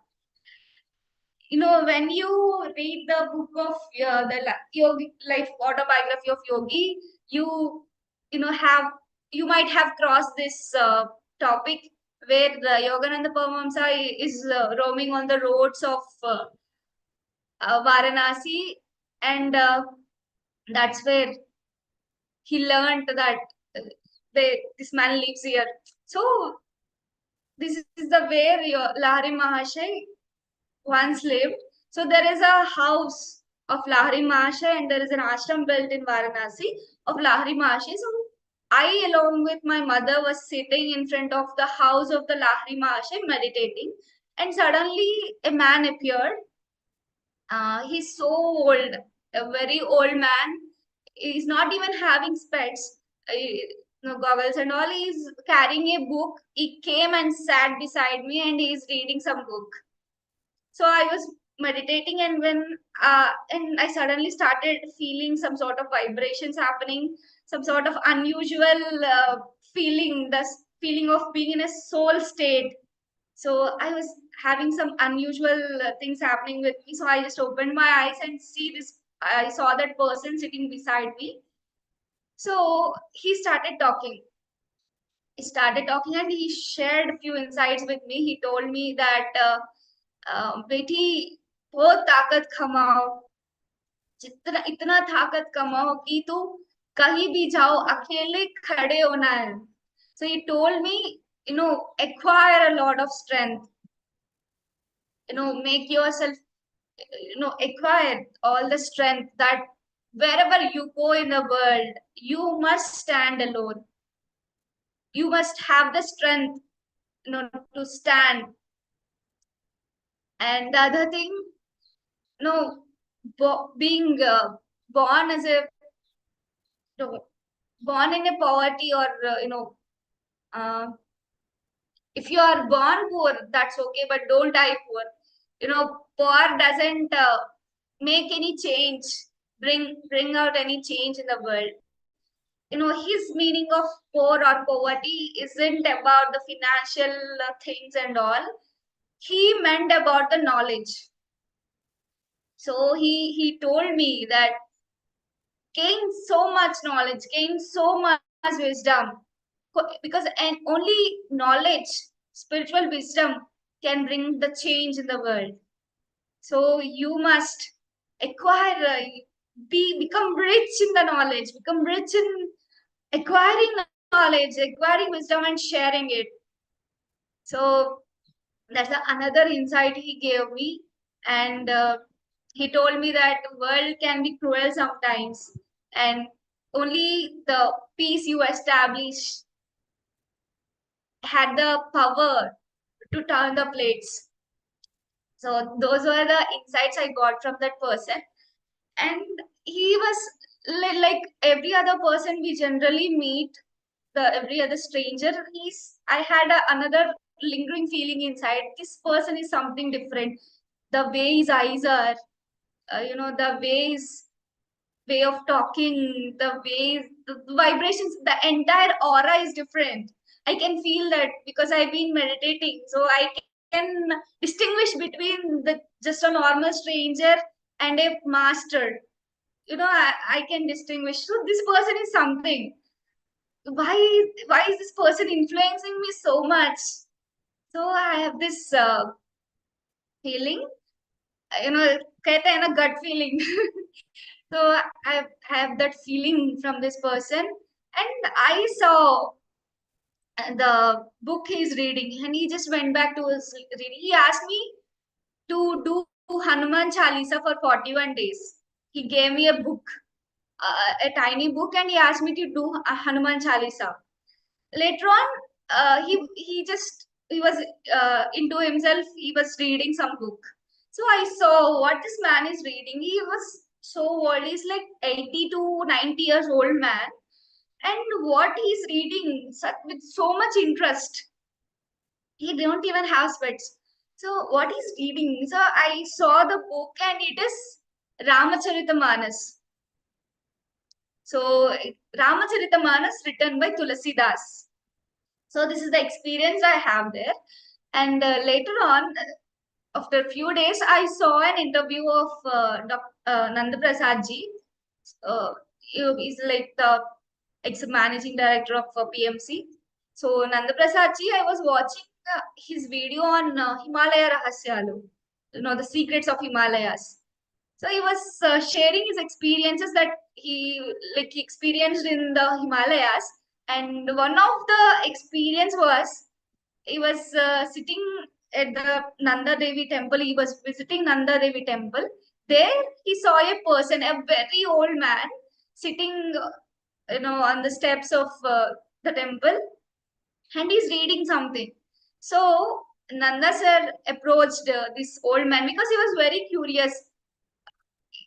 When you read the book of Yogi life autobiography of Yogi, you might have crossed this topic where Yogananda Paramahamsa is roaming on the roads of Varanasi, and that's where he learned that this man lives here. So this is the where Lahari Mahashai once lived. So there is a house of Lahari Mahashai, and there is an ashram built in Varanasi of Lahari Mahashai. So I, along with my mother, was sitting in front of the house of the Lahari Mahashai meditating, and suddenly a man appeared. He's so old, a very old man. He's not even having specs, no goggles and all. He's carrying a book. He came and sat beside me, and he's reading some book. So I was meditating, and and I suddenly started feeling some sort of vibrations happening, some sort of unusual feeling, the feeling of being in a soul state. So I was having some unusual things happening with me. So I just opened my eyes and see this. I saw that person sitting beside me. So he started talking. He started talking, and he shared a few insights with me. He told me that, बेटी बहुत ताकत कमाओ, जितना इतना ताकत कमाओ कि तू कहीं भी जाओ अकेले खड़े होना है. So he told me, acquire a lot of strength. Make yourself, acquire all the strength that wherever you go in the world, you must stand alone. You must have the strength, to stand. And the other thing, being born as a, born in a poverty, or, uh, if you are born poor, that's okay, but don't die poor. Poor doesn't make any change, bring out any change in the world. His meaning of poor or poverty isn't about the financial things and all. He meant about the knowledge. So he told me that gain so much knowledge, gain so much wisdom, because and only knowledge, spiritual wisdom can bring the change in the world. So you must acquire, become rich in the knowledge, become rich in acquiring knowledge, acquiring wisdom, and sharing it. So that's another insight he gave me, and he told me that world can be cruel sometimes, and only the peace you establish had the power to turn the plates. So those were the insights I got from that person. And he was like every other person we generally meet, the every other stranger. I had another lingering feeling inside. This person is something different. the way his eyes are, the way of talking, the vibrations, the entire aura is different. I can feel that because I've been meditating, so I can distinguish between the just a normal stranger and a master. I can distinguish. So this person is something. Why is this person influencing me so much? So I have this feeling, कहते हैं ना gut feeling. So I have that feeling from this person, and I saw the book he's reading, and he just went back to his reading. He asked me to do Hanuman Chalisa for 41 days. He gave me a book, a tiny book, and he asked me to do a Hanuman Chalisa. Later on, he was into himself. He was reading some book. So I saw what this man is reading. He was so old. He's like 80 to 90 years old man. And what he's reading with so much interest. He don't even have sweats. So what he's reading, so I saw the book and it is Ramacharita. So Ramacharita written by Tulasidas. So this is the experience I have there. And later on, after a few days, I saw an interview of Nanda Prasad ji. He's like the ex-managing director of PMC. So Nanda Prasad ji, I was watching his video on Himalaya Rahasyalu, the secrets of Himalayas. So he was sharing his experiences that he experienced in the Himalayas, and one of the experience was he was sitting at the Nanda Devi temple. He was visiting Nanda Devi temple. There he saw a person, a very old man, sitting, on the steps of the temple, and he's reading something. So Nanda sir approached this old man because he was very curious.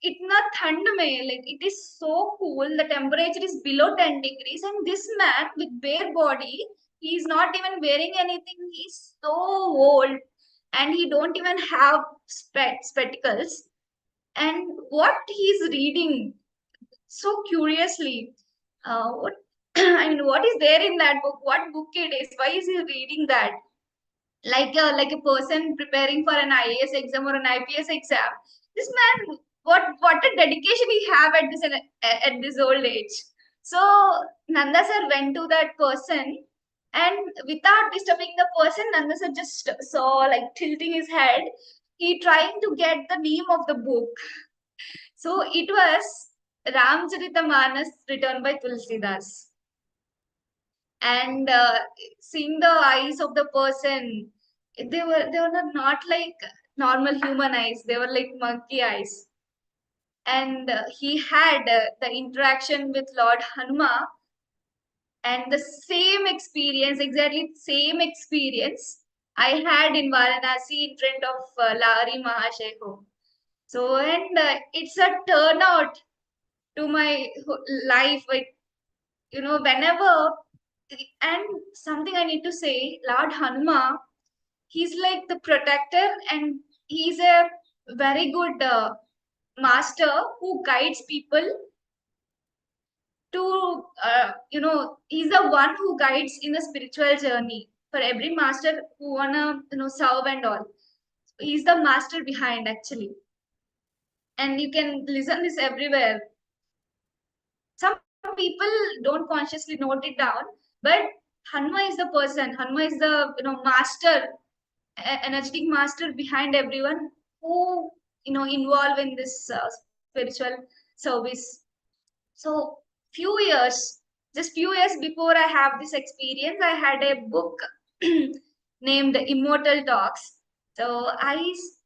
इतना ठंड में, like it is so cool, the temperature is below 10 degrees, and this man with bare body, he is not even wearing anything. He's so old, and he don't even have spectacles. And what he's reading so curiously, what I mean, what is there in that book? What book it is? Why is he reading that? Like a person preparing for an IAS exam or an IPS exam. This man, what a dedication he have at this old age. So Nanda sir went to that person, and without disturbing the person, Nanda sir just saw, like, tilting his head. He trying to get the name of the book. So it was Ramcharitamanas written by Tulsidas. And seeing the eyes of the person, they were not like normal human eyes. They were like monkey eyes. And he had the interaction with Lord Hanuma, and the same experience, exactly same experience I had in Varanasi in front of Lahari Mahasheho. So, and it's a turnout to my life. Whenever, and something I need to say, Lord Hanuma, he's like the protector, and he's a very good master who guides people to, he's the one who guides in the spiritual journey for every master who wanna, serve and all. He's the master behind, actually. And you can listen this everywhere. Some people don't consciously note it down, but Hanuma is the person. Hanuma is the, master, energetic master behind everyone who, involve in this spiritual service. So just few years before I have this experience, I had a book named Immortal Talks. So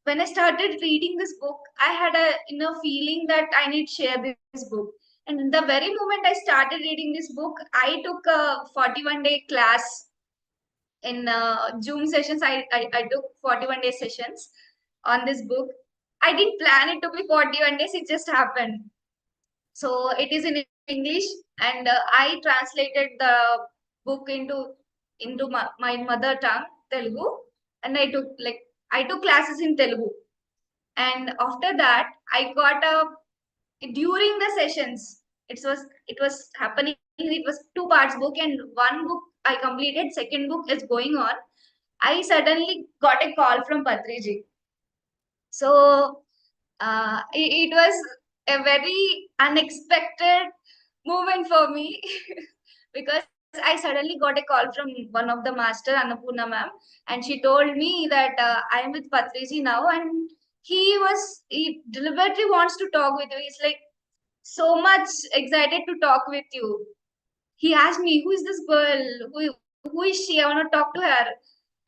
when I started reading this book, I had a feeling that I need to share this book. And the very moment I started reading this book, I took a 41-day class in Zoom sessions. I took 41-day sessions on this book. I didn't plan it to be 41 days, it just happened. So it is in English, and I translated the book into my mother tongue, Telugu, and I took classes in Telugu. And after that, I got during the sessions, it was happening. It was two parts book, and one book I completed. Second book is going on. I suddenly got a call from Patriji. So it was a very unexpected moment for me because I suddenly got a call from one of the master, Annapurna ma'am, and she told me that I am with Patriji now, and he deliberately wants to talk with you. He's like so much excited to talk with you. He asked me, "Who is this girl? Who is she? I want to talk to her."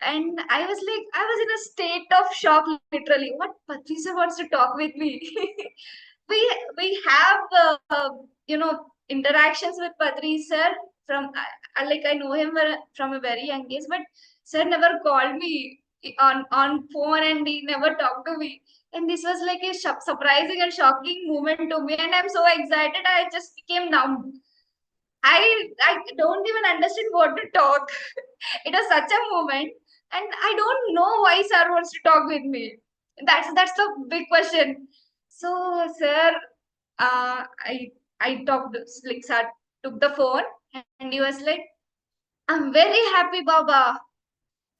And I was like, I was in a state of shock, literally. What Patricia wants to talk with me? we have interactions with Patri sir from like I know him from a very young age, but sir never called me on phone and he never talked to me. And this was like a surprising and shocking moment to me, and I'm so excited. I just became numb. I don't even understand what to talk. It was such a moment, and I don't know why sir wants to talk with me. That's the big question. So sir, I talked, like sir took the phone and he was like, "I'm very happy, Baba.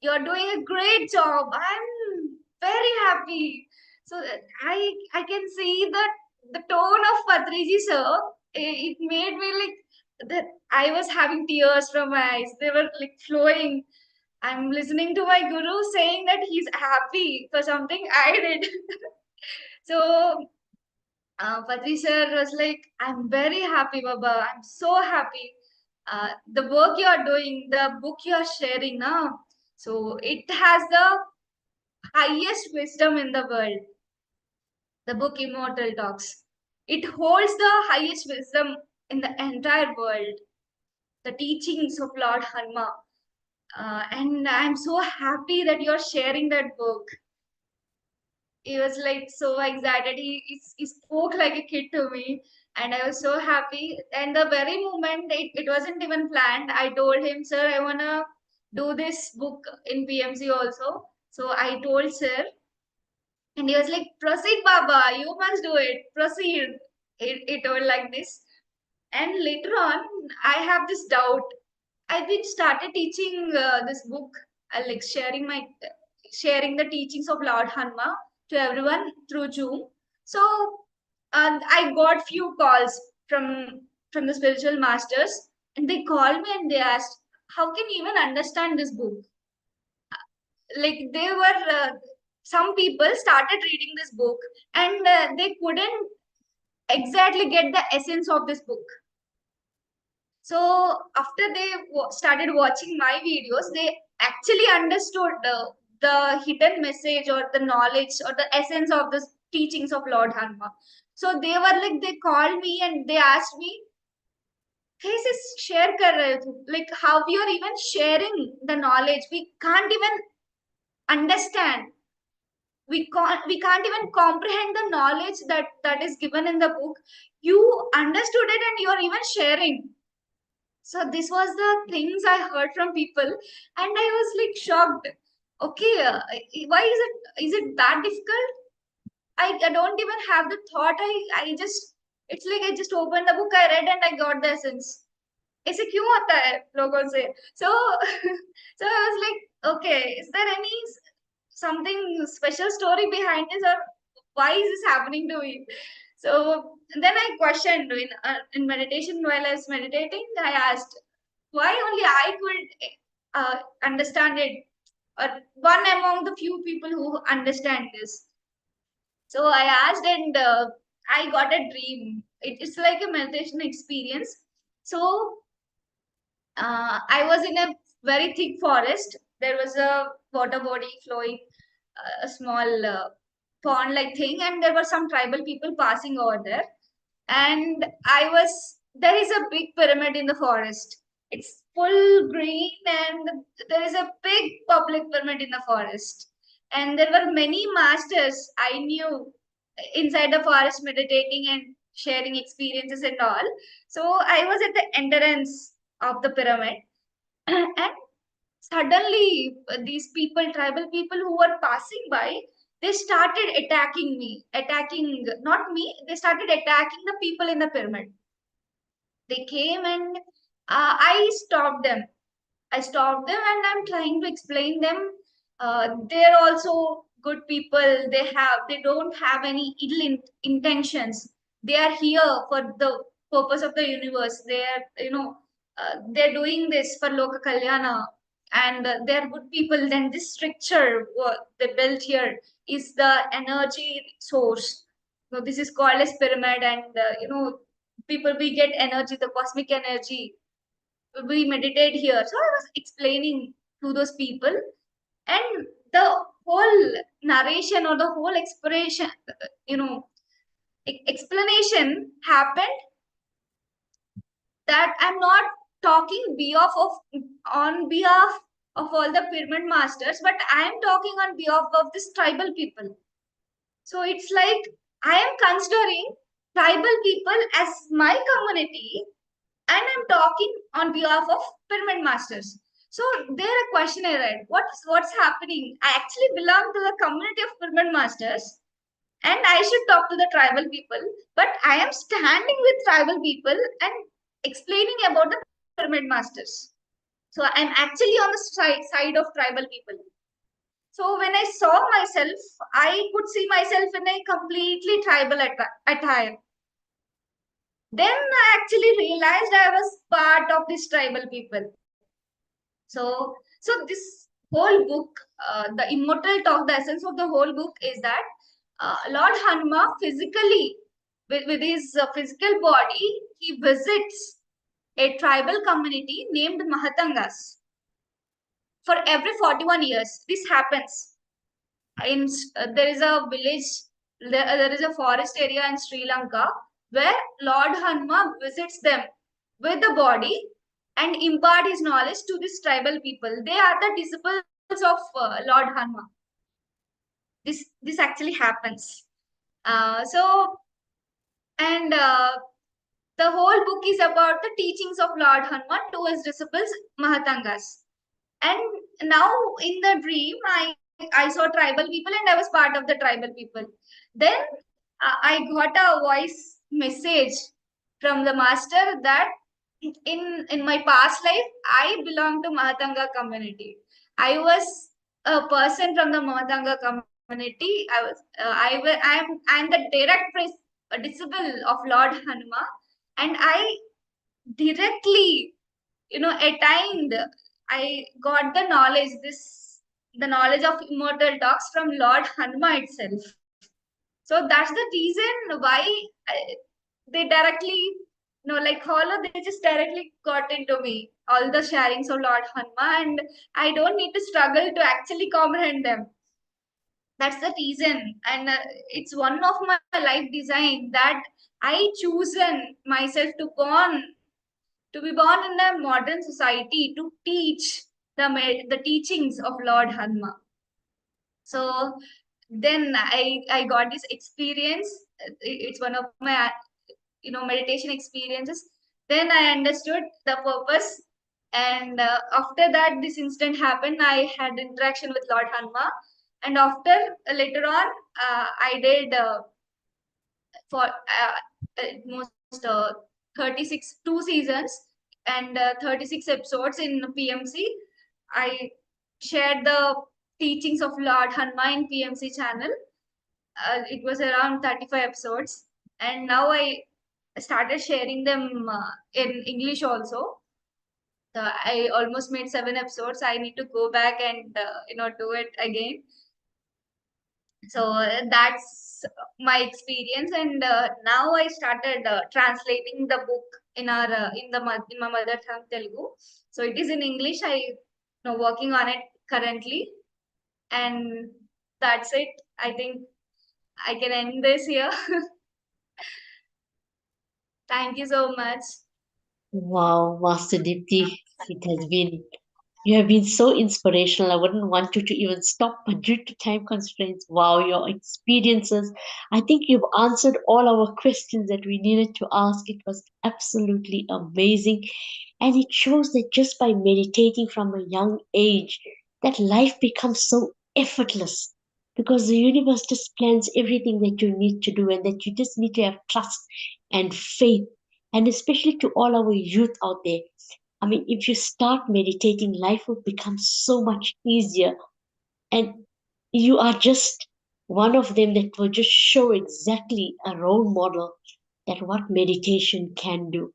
You're doing a great job. I'm very happy." So I can see that the tone of Patriji sir, it made me like that I was having tears from my eyes. They were like flowing. I'm listening to my guru saying that he's happy for something I did. So Patri sir was like, "I'm very happy, Baba. I'm so happy. The work you are doing, the book you are sharing now, so it has the highest wisdom in the world. The book Immortal Talks. It holds the highest wisdom in the entire world. The teachings of Lord Hanma. And I'm so happy that you're sharing that book." He was like so excited. He spoke like a kid to me, and I was so happy. And the very moment it wasn't even planned, I told him, "Sir, I wanna do this book in PMC also." So I told sir, and he was like, "Proceed, Baba, you must do it. Proceed." He told like this. And later on, I have this doubt. I did started teaching this book, like sharing the teachings of Lord Hanma to everyone through Zoom. So I got few calls from the spiritual masters, and they called me and they asked, "How can you even understand this book?" Like they were some people started reading this book, and they couldn't exactly get the essence of this book. So after they started watching my videos, they actually understood the hidden message or the knowledge or the essence of the teachings of Lord Hanma. So they were like, they called me and they asked me, "Hey sis, share kar rahe ho?" Like how we are even sharing the knowledge. We can't even understand. We can't even comprehend the knowledge that is given in the book. You understood it and you are even sharing. So this was the things I heard from people, and I was like shocked. Okay, why is it that difficult? I don't even have the thought. I just, it's like I just opened the book, I read, and I got the essence. ऐसे क्यों होता है लोगों से? So so I was like, okay, is there any something special story behind this, or why is this happening to me? So then I questioned in meditation. While I was meditating, I asked, why only I could understand it, or one among the few people who understand this. So I asked, and I got a dream. It's like a meditation experience. So I was in a very thick forest. There was a water body flowing, a small pond like thing, and there were some tribal people passing over there. And there is a big pyramid in the forest. It's full green, and there is a big public pyramid in the forest. And there were many masters I knew inside the forest meditating and sharing experiences and all. So I was at the entrance of the pyramid, and suddenly these people, tribal people who were passing by, they started attacking me, attacking not me, they started attacking the people in the pyramid. They came and I stopped them. I stopped them and I'm trying to explain them. They're also good people. They don't have any intentions. They are here for the purpose of the universe. They are, they're doing this for Loka Kalyana, and they're good people. Then this structure what they built here is the energy source. So this is called as pyramid, and people we get energy, the cosmic energy we meditate here. So I was explaining to those people, and the whole narration or the whole expression, explanation happened that I'm not talking behalf of on behalf of all the pyramid masters, but I am talking on behalf of this tribal people. So it's like I am considering tribal people as my community, and I'm talking on behalf of pyramid masters. So there a question I read. What's happening? I actually belong to the community of pyramid masters, and I should talk to the tribal people. But I am standing with tribal people and explaining about the pyramid masters. So I'm actually on the side of tribal people. So when I saw myself, I could see myself in a completely tribal attire. Then I actually realized I was part of this tribal people. So this whole book, the Immortal Talk, the essence of the whole book is that Lord Hanuma physically, with his physical body, he visits a tribal community named Mahatangas. For every 41 years, this happens. There is a village, there is a forest area in Sri Lanka where Lord Hanuma visits them with the body and impart his knowledge to these tribal people. They are the disciples of Lord Hanuma. This actually happens. So and the whole book is about the teachings of Lord Hanuma to his disciples Mahatangas. And now in the dream, I saw tribal people and I was part of the tribal people. Then I got a voice message from the master that in my past life I belong to Mahatanga community. I was a person from the Mahatanga community. I'm the direct disciple of Lord Hanuma, and I directly attained. I got the knowledge, the knowledge of immortal talks from Lord Hanuma itself. So that's the reason why they directly, like Hollow, they just directly got into me. All the sharings of Lord Hanuma, and I don't need to struggle to actually comprehend them. That's the reason, and it's one of my life design that I chosen myself to be born in a modern society to teach the teachings of Lord Hanuma. So then I got this experience. It's one of my meditation experiences. Then I understood the purpose, and after that this incident happened. I had interaction with Lord Hanuma, and after later on I did for most 36 2 seasons and 36 episodes in PMC. I shared the teachings of Lord Hanma in PMC channel. It was around 35 episodes, and now I started sharing them in English also. I almost made 7 episodes. I need to go back and do it again. So that's my experience, and now I started translating the book in our in my mother tongue Telugu. So it is in English. I working on it currently, and that's it. I think I can end this here. Thank you so much. Wow, Master Deepthi, it has been, you have been so inspirational. I wouldn't want you to even stop, but due to time constraints, wow, your experiences. I think you've answered all our questions that we needed to ask. It was absolutely amazing. And it shows that just by meditating from a young age, that life becomes so effortless. because the universe just plans everything that you need to do, and that you just need to have trust and faith. And especially to all our youth out there, I mean, if you start meditating, life will become so much easier. And you are just one of them that will just show exactly a role model that what meditation can do.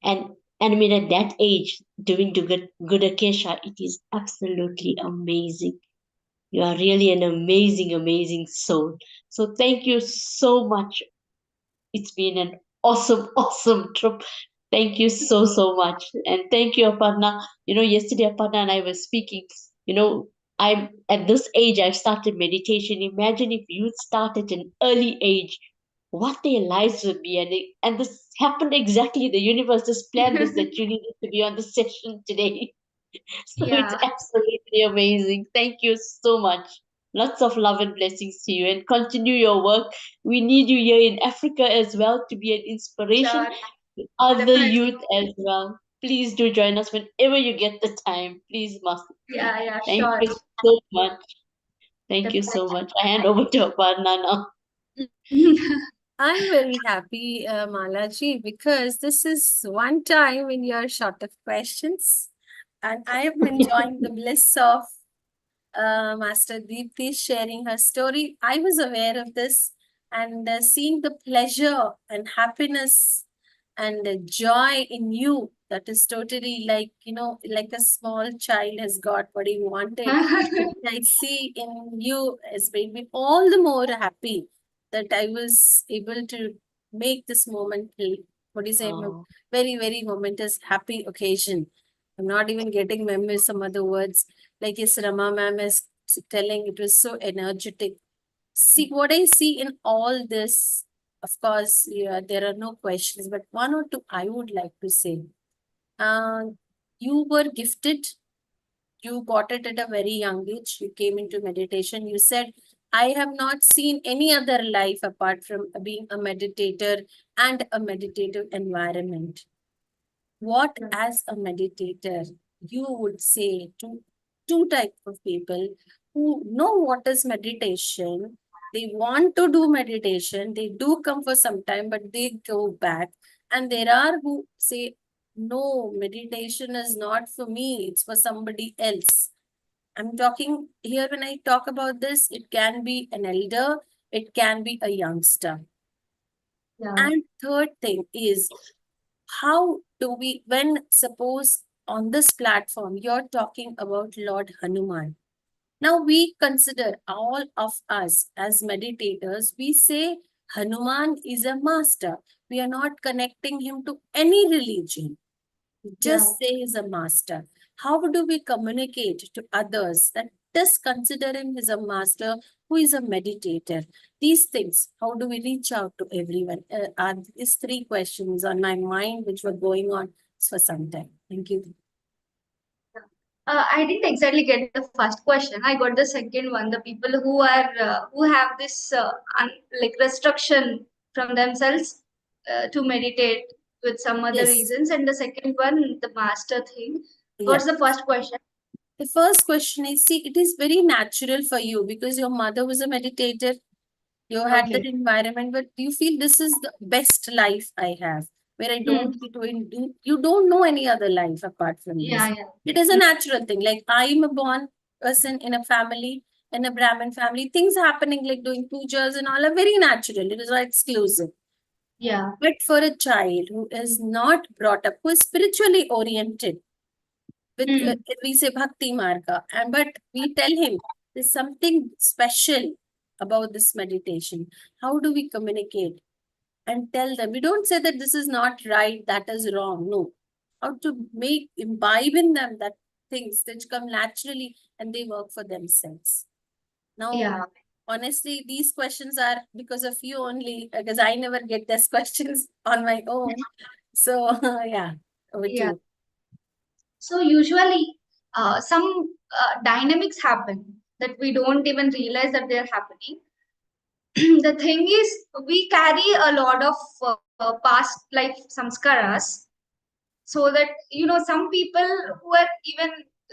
And I mean, at that age, doing good Akesha, it is absolutely amazing. You are really an amazing soul. So thank you so much. It's been an awesome trip. Thank you so much. And thank you, Aparna. Yesterday Aparna and I were speaking. I'm at this age, I've started meditation. Imagine if you start at an early age, what their lives would be. And this happened exactly. The universe just planned this, that you needed to be on the session today. So it's Yeah. absolutely amazing. Thank you so much. Lots of love and blessings to you, and continue your work. We need you here in Africa as well to be an inspiration Sure. to other Definitely. youth as well. Please do join us whenever you get the time. Please, must. Yeah, Thank sure. you so much. Thank you so Definitely. much. I hand over to Aparna now. I'm very happy, Malaji, because this is one time when you're short of questions. And I am enjoying the bliss of Master Deepthi sharing her story. I was aware of this, and seeing the pleasure and happiness and the joy in you, that is totally like, like a small child has got what he wanted. I see in you has made me all the more happy that I was able to make this moment, what do you say, Oh, very momentous, happy occasion. I'm not even getting memories, some other words. Like yes, Rama ma'am is telling, it was so energetic. See, what I see in all this, of course, yeah, there are no questions, but one or two I would like to say. Uh, you were gifted, you got it at a very young age, you came into meditation. You said, I have not seen any other life apart from being a meditator and a meditative environment. What, as a meditator, you would say to two types of people who know what is meditation? They want to do meditation, they do come for some time, but they go back. And there are who say, no, meditation is not for me, it's for somebody else. I'm talking here, when I talk about this, it can be an elder, it can be a youngster. Yeah. And third thing is, how do we, when suppose on this platform you're talking about Lord Hanuman, now we consider all of us as meditators, we say Hanuman is a master, we are not connecting him to any religion, just say he's a master. How do we communicate to others that just consider him as a master who is a meditator? These things, how do we reach out to everyone? Are these three questions on my mind which were going on for some time. Thank you. I didn't exactly get the first question. I got the second one. The people who have this like restriction from themselves to meditate with some other Yes. reasons, and the second one, the master thing. Yeah. What's the first question? The first question is, see, it is very natural for you because your mother was a meditator. You had that Okay. environment, but you feel this is the best life I have, where I Hmm. don't you don't know any other life apart from this. Yeah. It is a natural thing. Like I'm a born person in a family, in a Brahmin family, things happening like doing pujas and all are very natural. It is not exclusive. Yeah. But for a child who is not brought up, who is spiritually oriented, with Hmm. we say bhakti marga, and but we tell him there's something special about this meditation. How do we communicate and tell them? We don't say that this is not right, that is wrong. No. How to make imbibe in them that things which come naturally and they work for themselves. Now, Yeah. honestly, these questions are because of you only, because I never get these questions on my own. So, yeah, over to Yeah. you. So usually, some dynamics happen that we don't even realize that they're happening. The thing is, we carry a lot of past life samskaras, so that some people who are even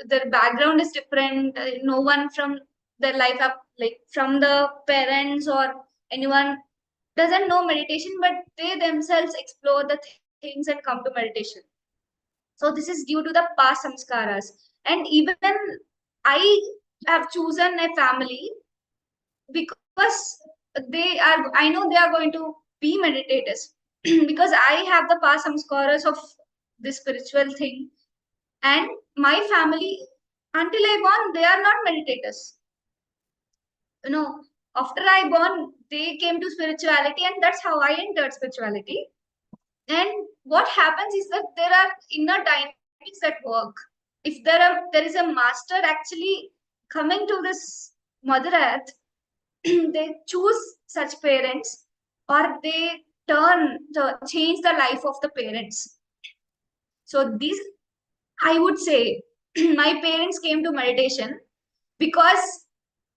their background is different. No one from their life up, like from the parents or anyone doesn't know meditation, but they themselves explore the things and come to meditation. So this is due to the past samskaras. And even I have chosen a family because I know they are going to be meditators because I have the past samskaras of this spiritual thing. And my family, until I born, they are not meditators. You know, after I born, they came to spirituality, and that's how I entered spirituality. And what happens is that there are inner dynamics at work. If there is a master actually coming to this Mother Earth, they choose such parents, or they change the life of the parents. So this, I would say, my parents came to meditation because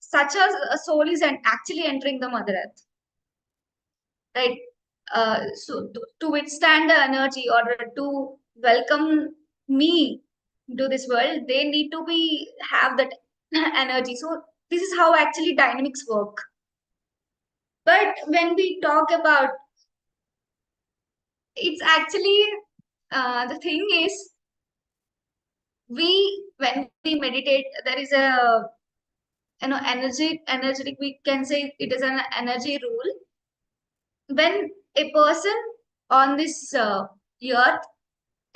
such a soul is actually entering the Mother Earth, right? So to withstand the energy or to welcome me to this world, they need to be have that energy. So this is how actually dynamics work. But when we talk about, it's actually the thing is, when we meditate, there is a energetic, we can say it is an energy rule. When a person on this earth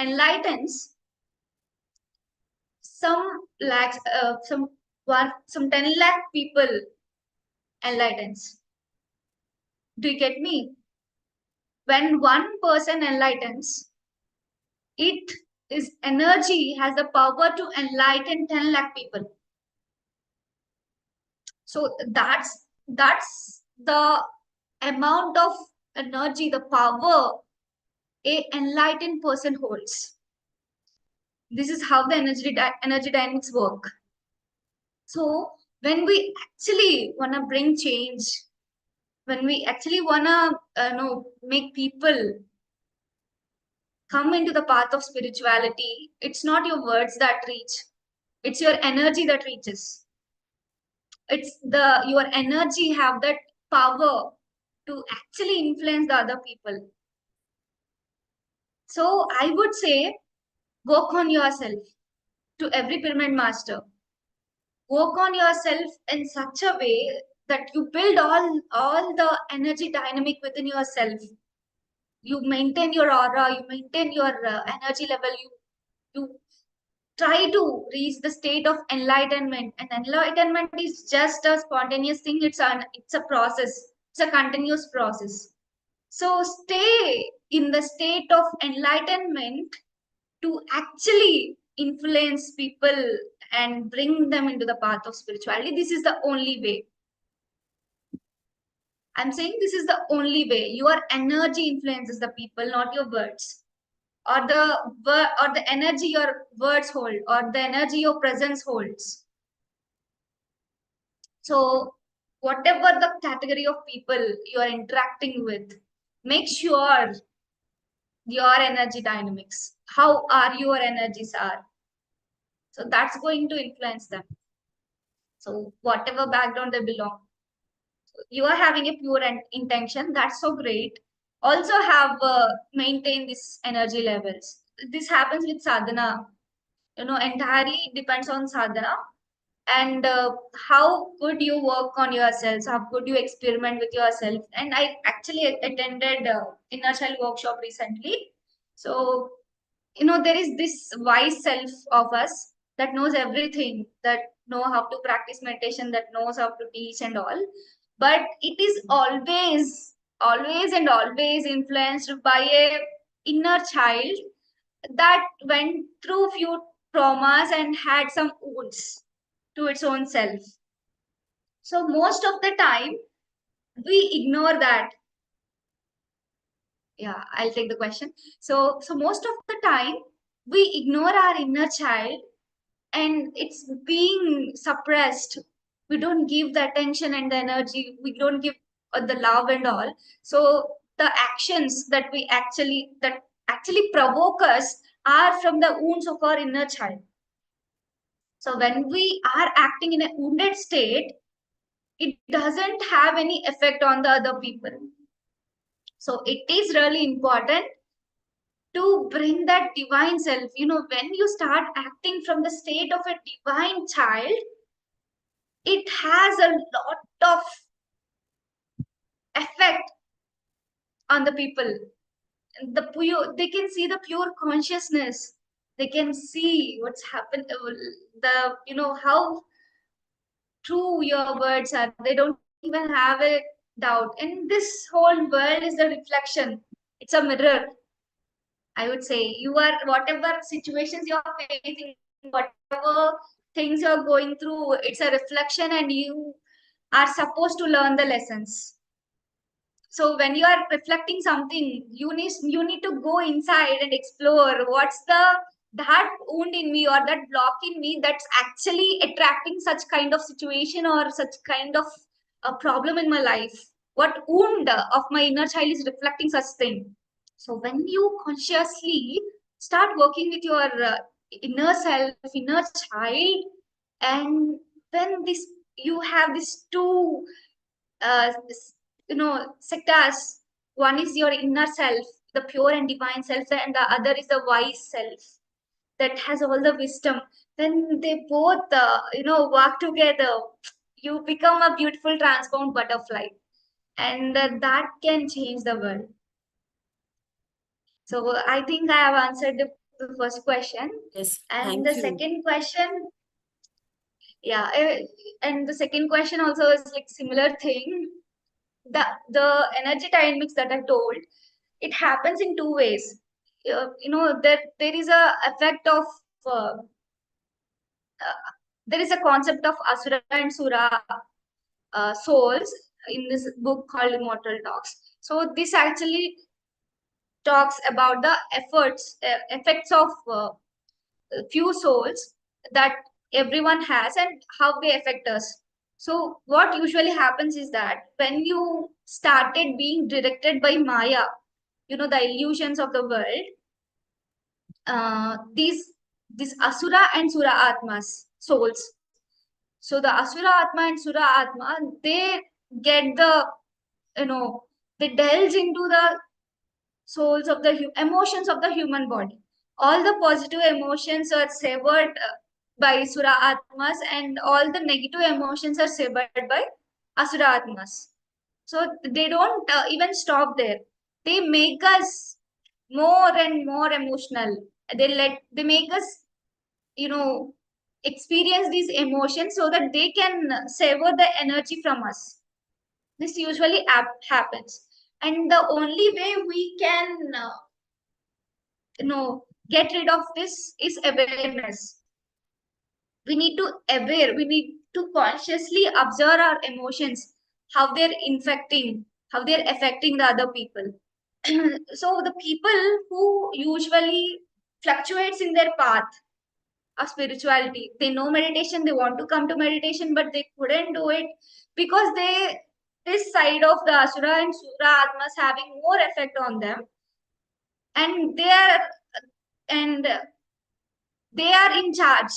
enlightens, some lakhs, some 10 lakh people enlightens. Do you get me? When one person enlightens, it is energy has the power to enlighten 10 lakh people. So that's the amount of energy, the power a enlightened person holds. This is how the energy dynamics work. So when we actually want to bring change, when we actually want to make people come into the path of spirituality, it's not your words that reach, it's your energy that reaches. It's your energy have that power to actually influence the other people. So I would say, work on yourself. To every pyramid master, work on yourself in such a way that you build all the energy dynamic within yourself. You maintain your aura, you maintain your energy level, you try to reach the state of enlightenment. And enlightenment is just a spontaneous thing, it's a process, it's a continuous process. So stay in the state of enlightenment to actually influence people and bring them into the path of spirituality. This is the only way. I'm saying this is the only way. Your energy influences the people, not your words. Or the energy your words hold, or the energy your presence holds. So whatever the category of people you are interacting with, make sure your energy dynamics, how are your energies are. So that's going to influence them. So whatever background they belong, you are having a pure intention, that's so great. Also have maintain this energy levels. This happens with sadhana, entirely depends on sadhana. And how good you work on yourselves, how good you experiment with yourself. And I actually attended inner child workshop recently. So there is this wise self of us that knows everything, that know how to practice meditation, that knows how to teach and all. But it is always and always influenced by a inner child that went through few traumas and had some wounds to its own self. So most of the time we ignore that. Yeah, I'll take the question. So most of the time we ignore our inner child, and it's being suppressed. We don't give the attention and the energy, we don't give the love and all. So the actions that actually provoke us are from the wounds of our inner child. So when we are acting in a wounded state, it doesn't have any effect on the other people. So it is really important to bring that divine self. When you start acting from the state of a divine child, it has a lot of effect on the people. They can see the pure consciousness. They can see what's happened. How true your words are. They don't even have a doubt. And this whole world is a reflection. It's a mirror. I would say you are, whatever situations you're facing, whatever things you're going through, it's a reflection, and you are supposed to learn the lessons. So when you are reflecting something, you need to go inside and explore what's that wound in me or that block in me that's actually attracting such kind of situation or such kind of a problem in my life. What wound of my inner child is reflecting such thing? So when you consciously start working with your inner self, inner child, and then this you have these two sectors. One is your inner self, the pure and divine self, and the other is the wise self that has all the wisdom. Then they both work together, you become a beautiful transformed butterfly, and that can change the world. So I think I have answered the first question. Yes, And thank the you. second question, yeah, and the second question also is like similar thing. The energy dynamics that I told, it happens in two ways. There is a effect of there is a concept of asura and sura souls in this book called Immortal Talks. So this actually talks about the effects of few souls that everyone has and how they affect us. So what usually happens is that when you started being directed by Maya, the illusions of the world, these asura and sura atmas, souls. So the asura atma and sura atma, they get the, you know, they delve into the souls of the emotions of the human body. All the positive emotions are severed by Sura Atmas, and all the negative emotions are severed by Asura Atmas. So they don't even stop there. They make us more and more emotional. They make us, you know, experience these emotions so that they can sever the energy from us. This usually happens, and the only way we can get rid of this is awareness. We need to consciously observe our emotions, how they're infecting, how they're affecting the other people. So the people who usually fluctuates in their path of spirituality, they know meditation, they want to come to meditation, but they couldn't do it because this side of the asura and sura atmas having more effect on them, and and they are in charge,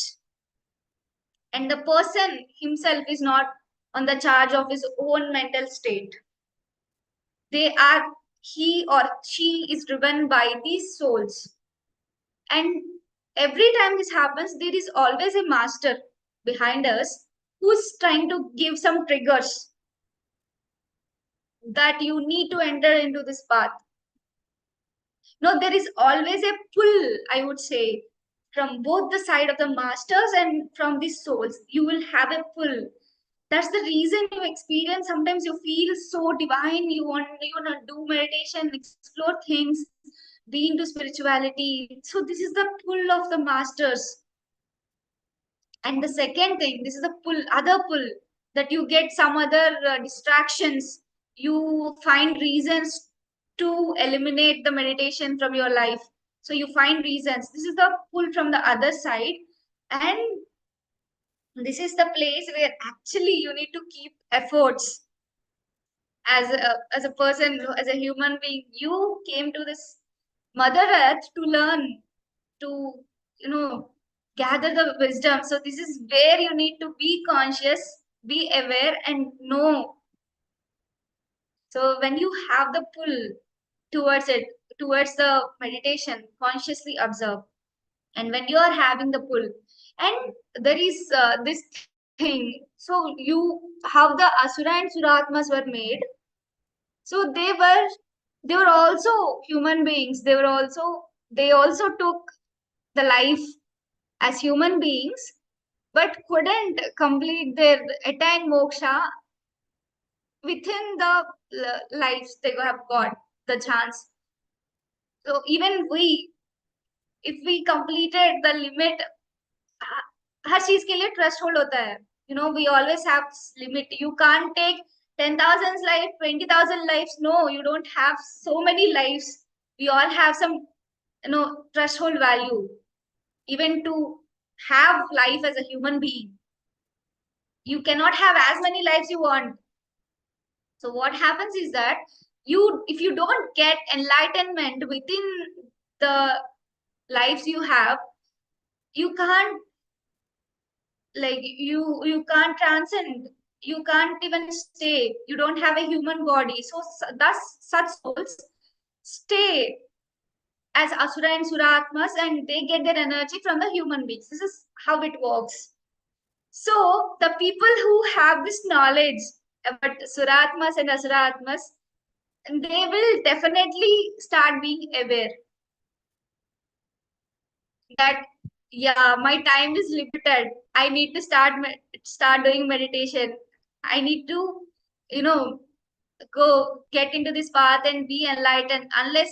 and the person himself is not on the charge of his own mental state. They are He or she is driven by these souls, and every time this happens, there is always a master behind us who's trying to give some triggers that you need to enter into this path. No, there is always a pull, I would say, from both the side of the masters and from these souls. You will have a pull. That's the reason you experience, sometimes you feel so divine, you want to do meditation, explore things, be into spirituality. So this is the pull of the masters. And the second thing, this is the other pull, that you get some other distractions, you find reasons to eliminate the meditation from your life. So you find reasons. This is the pull from the other side, and this is the place where actually you need to keep efforts. As a person, as a human being, you came to this mother earth to learn, to gather the wisdom. So this is where you need to be conscious be aware and know. So when you have the pull towards it, towards the meditation, consciously observe. And when you are having the pull, and there is this thing, so how the asura and suratmas were made. So they were also human beings. They also took the life as human beings, but couldn't complete their attain moksha within the lives they have got the chance. So even we, if we completed the limit, हर चीज के लिए trust hold होता है. We always have this limit. You can't take 10,000 life, 20,000 lives. No, you don't have so many lives. We all have some threshold value, even to have life as a human being. You cannot have as many lives you want. So what happens is that if you don't get enlightenment within the lives you have, you can't, like, you can't transcend. You can't even stay. You don't have a human body. So thus such souls stay as asura and suratmas, and they get their energy from the human beings. This is how it works. So the people who have this knowledge about suratmas and asuratmas, they will definitely start being aware that, yeah, my time is limited. I need to start doing meditation. I need to, you know go get into this path and be enlightened. Unless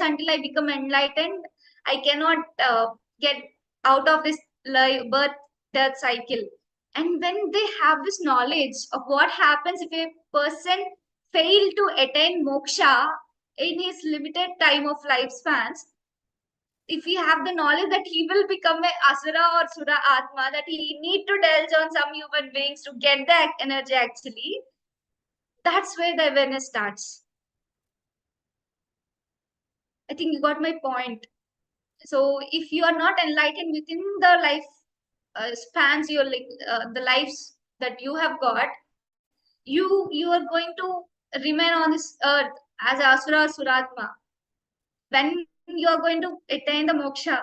until I become enlightened, I cannot get out of this birth death cycle. And when they have this knowledge of what happens if a person fail to attain moksha in his limited time of lifespans, if he have the knowledge that he will become a asura or sura atma, that he need to delve on some human beings to get the energy, actually, that's where the awareness starts. I think you got my point. So if you are not enlightened within the life spans, your the lives that you have got, you are going to remain on this earth as a asura or suratma. When you are going to attain the moksha,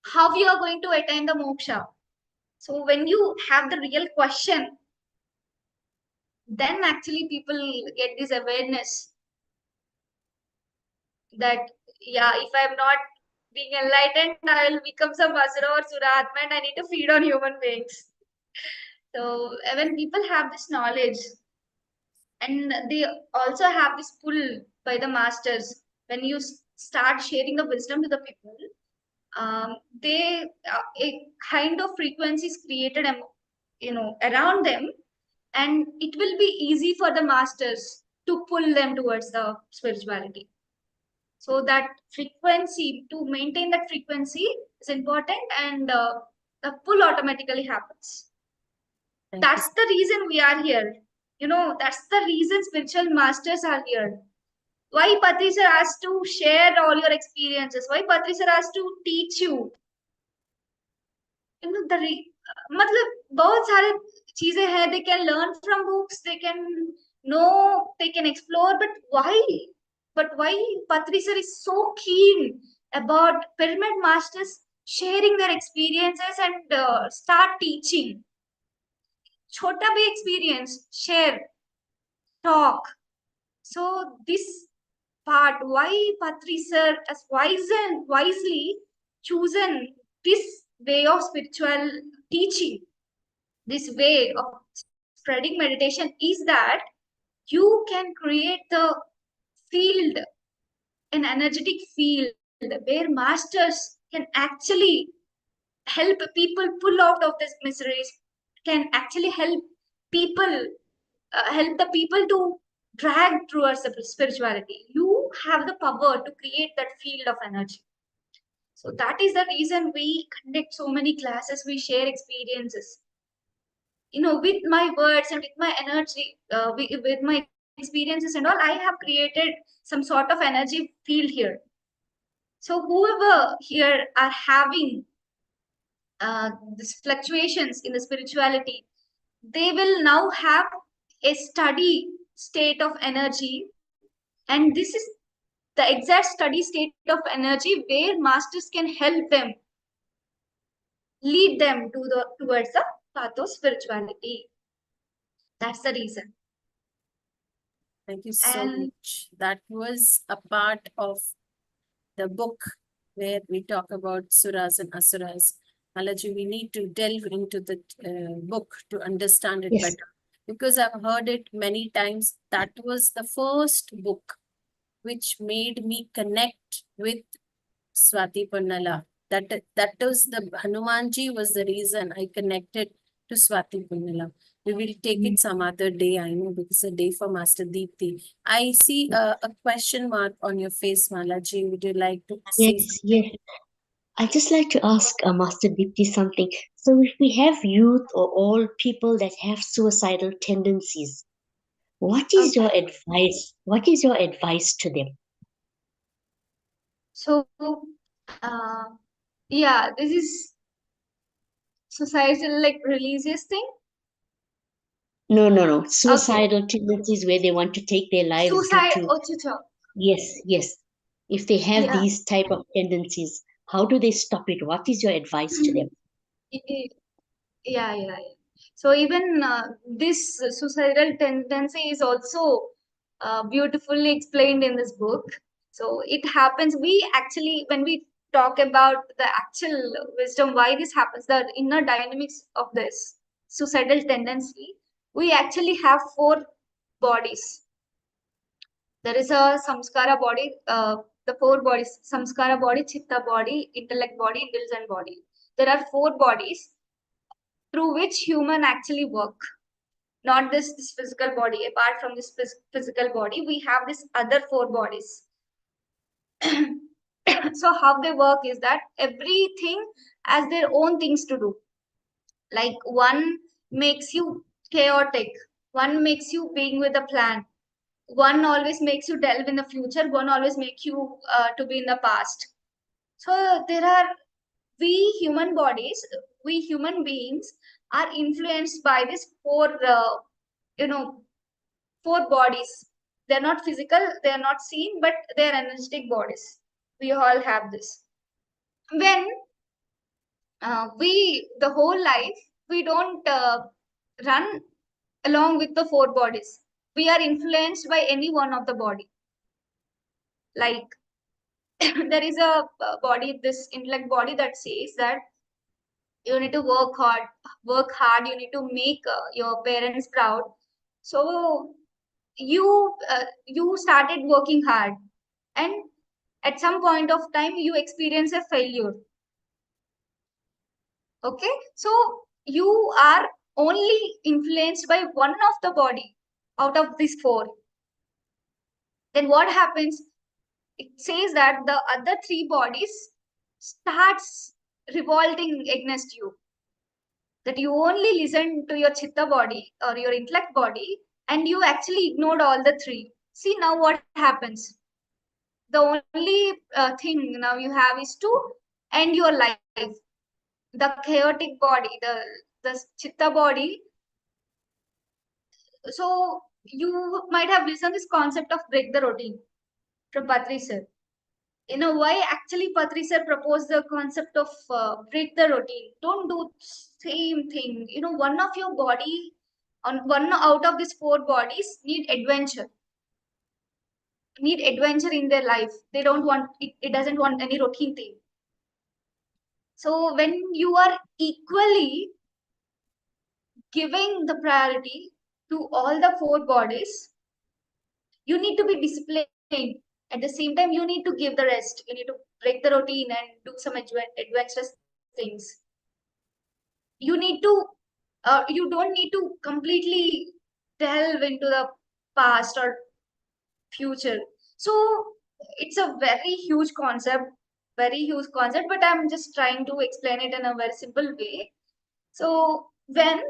how you are going to attain the moksha? So when you have the real question, then actually people get this awareness that, yeah, if I'm not being enlightened, I will become some asura or suratma and I need to feed on human beings. So when people have this knowledge, and they also have this pull by the masters, when you start sharing the wisdom to the people, they a kind of frequency is created around them, and it will be easy for the masters to pull them towards the spirituality. So that frequency, to maintain that frequency is important, and the pull automatically happens. That's the reason we are here. That's the reason spiritual masters are here. Why Patri sir has to share all your experiences? Why Patri sir has to teach you? मतलब बहुत सारे चीजें हैं. They can learn from books. They can know. They can explore. But why? Why Patri sir is so keen about pyramid masters sharing their experiences and start teaching? Chota bhi experience, share, talk. So this part, why Patri sir has wisely chosen this way of spiritual teaching, this way of spreading meditation, is that you can create the field, an energetic field, where masters can actually help people pull out of this miseries, can actually help the people to drag towards the spirituality. You have the power to create that field of energy. So that is the reason we conduct so many classes. We share experiences, with my words and with my energy, with my experiences and all. I have created some sort of energy field here. So whoever here are having these fluctuations in the spirituality, they will now have a steady state of energy, and this is the exact steady state of energy where masters can help them, lead them to towards the path of spirituality. That's the reason. Thank you so And much. That was a part of the book where we talk about suras and asuras. Malaji, we need to delve into the book to understand it Yes. better, because I've heard it many times. That was the first book which made me connect with Swati Pannala. That was the Hanumanji was the reason I connected to Swati Pannala. We will take it some other day, I know, because it's a day for Master Deepthi. I see a question mark on your face, Malaji. Would you like to say Yes, something? yes. I'd just like to ask Master Deepthi something. So, if we have youth or all people that have suicidal tendencies, what is your okay, advice? What is your advice to them? so uh, yeah, this is societal like religious thing. No, no, no. Okay, Suicidal tendencies where they want to take their lives due suicide. to, Oh, yes, yes. If they have yeah. these type of tendencies, how do they stop it? What is your advice to them? Yeah, yeah, yeah. So even this suicidal tendency is also beautifully explained in this book. So it happens. We actually, when we talk about the actual wisdom, why this happens, the inner dynamics of this suicidal tendency, we actually have four bodies. There is a samskara body, the four bodies: samskara body, chitta body, intellect body, intelligent body. There are four bodies through which human actually work, not this physical body. Apart from this physical body, we have this other four bodies. So how they work is that everything has their own things to do. Like one makes you chaotic, one makes you being with a plan, one always makes you delve in the future, one always make you to be in the past. So there are, we human bodies, we human beings are influenced by this four you know four bodies. They're not physical, they're not seen, but they're energetic bodies. We all have this. When we the whole life, we don't run along with the four bodies. We are influenced by any one of the body. Like there is a body, this intellect body, that says that you need to work hard, you need to make your parents proud. So you started working hard, and at some point of time you experience a failure. Okay, so you are only influenced by one of the body out of these four. Then what happens? It says that the other three bodies starts revolting against you, that you only listen to your chitta body or your intellect body, and you actually ignored all the three. See now what happens. The only thing now you have is to end your life. The chaotic body, the chitta body. So you might have listened this concept of break the routine from Patri sir. You know why actually Patri sir proposed the concept of break the routine. Don't do same thing. You know, one of your body, on one out of these four bodies need adventure in their life. They don't want it, it doesn't want any routine thing. So when you are equally giving the priority to all the four bodies, you need to be disciplined. At the same time, you need to give the rest. You need to break the routine and do some adventurous things. You need to, you don't need to completely delve into the past or future. So it's a very huge concept, but I'm just trying to explain it in a very simple way. So when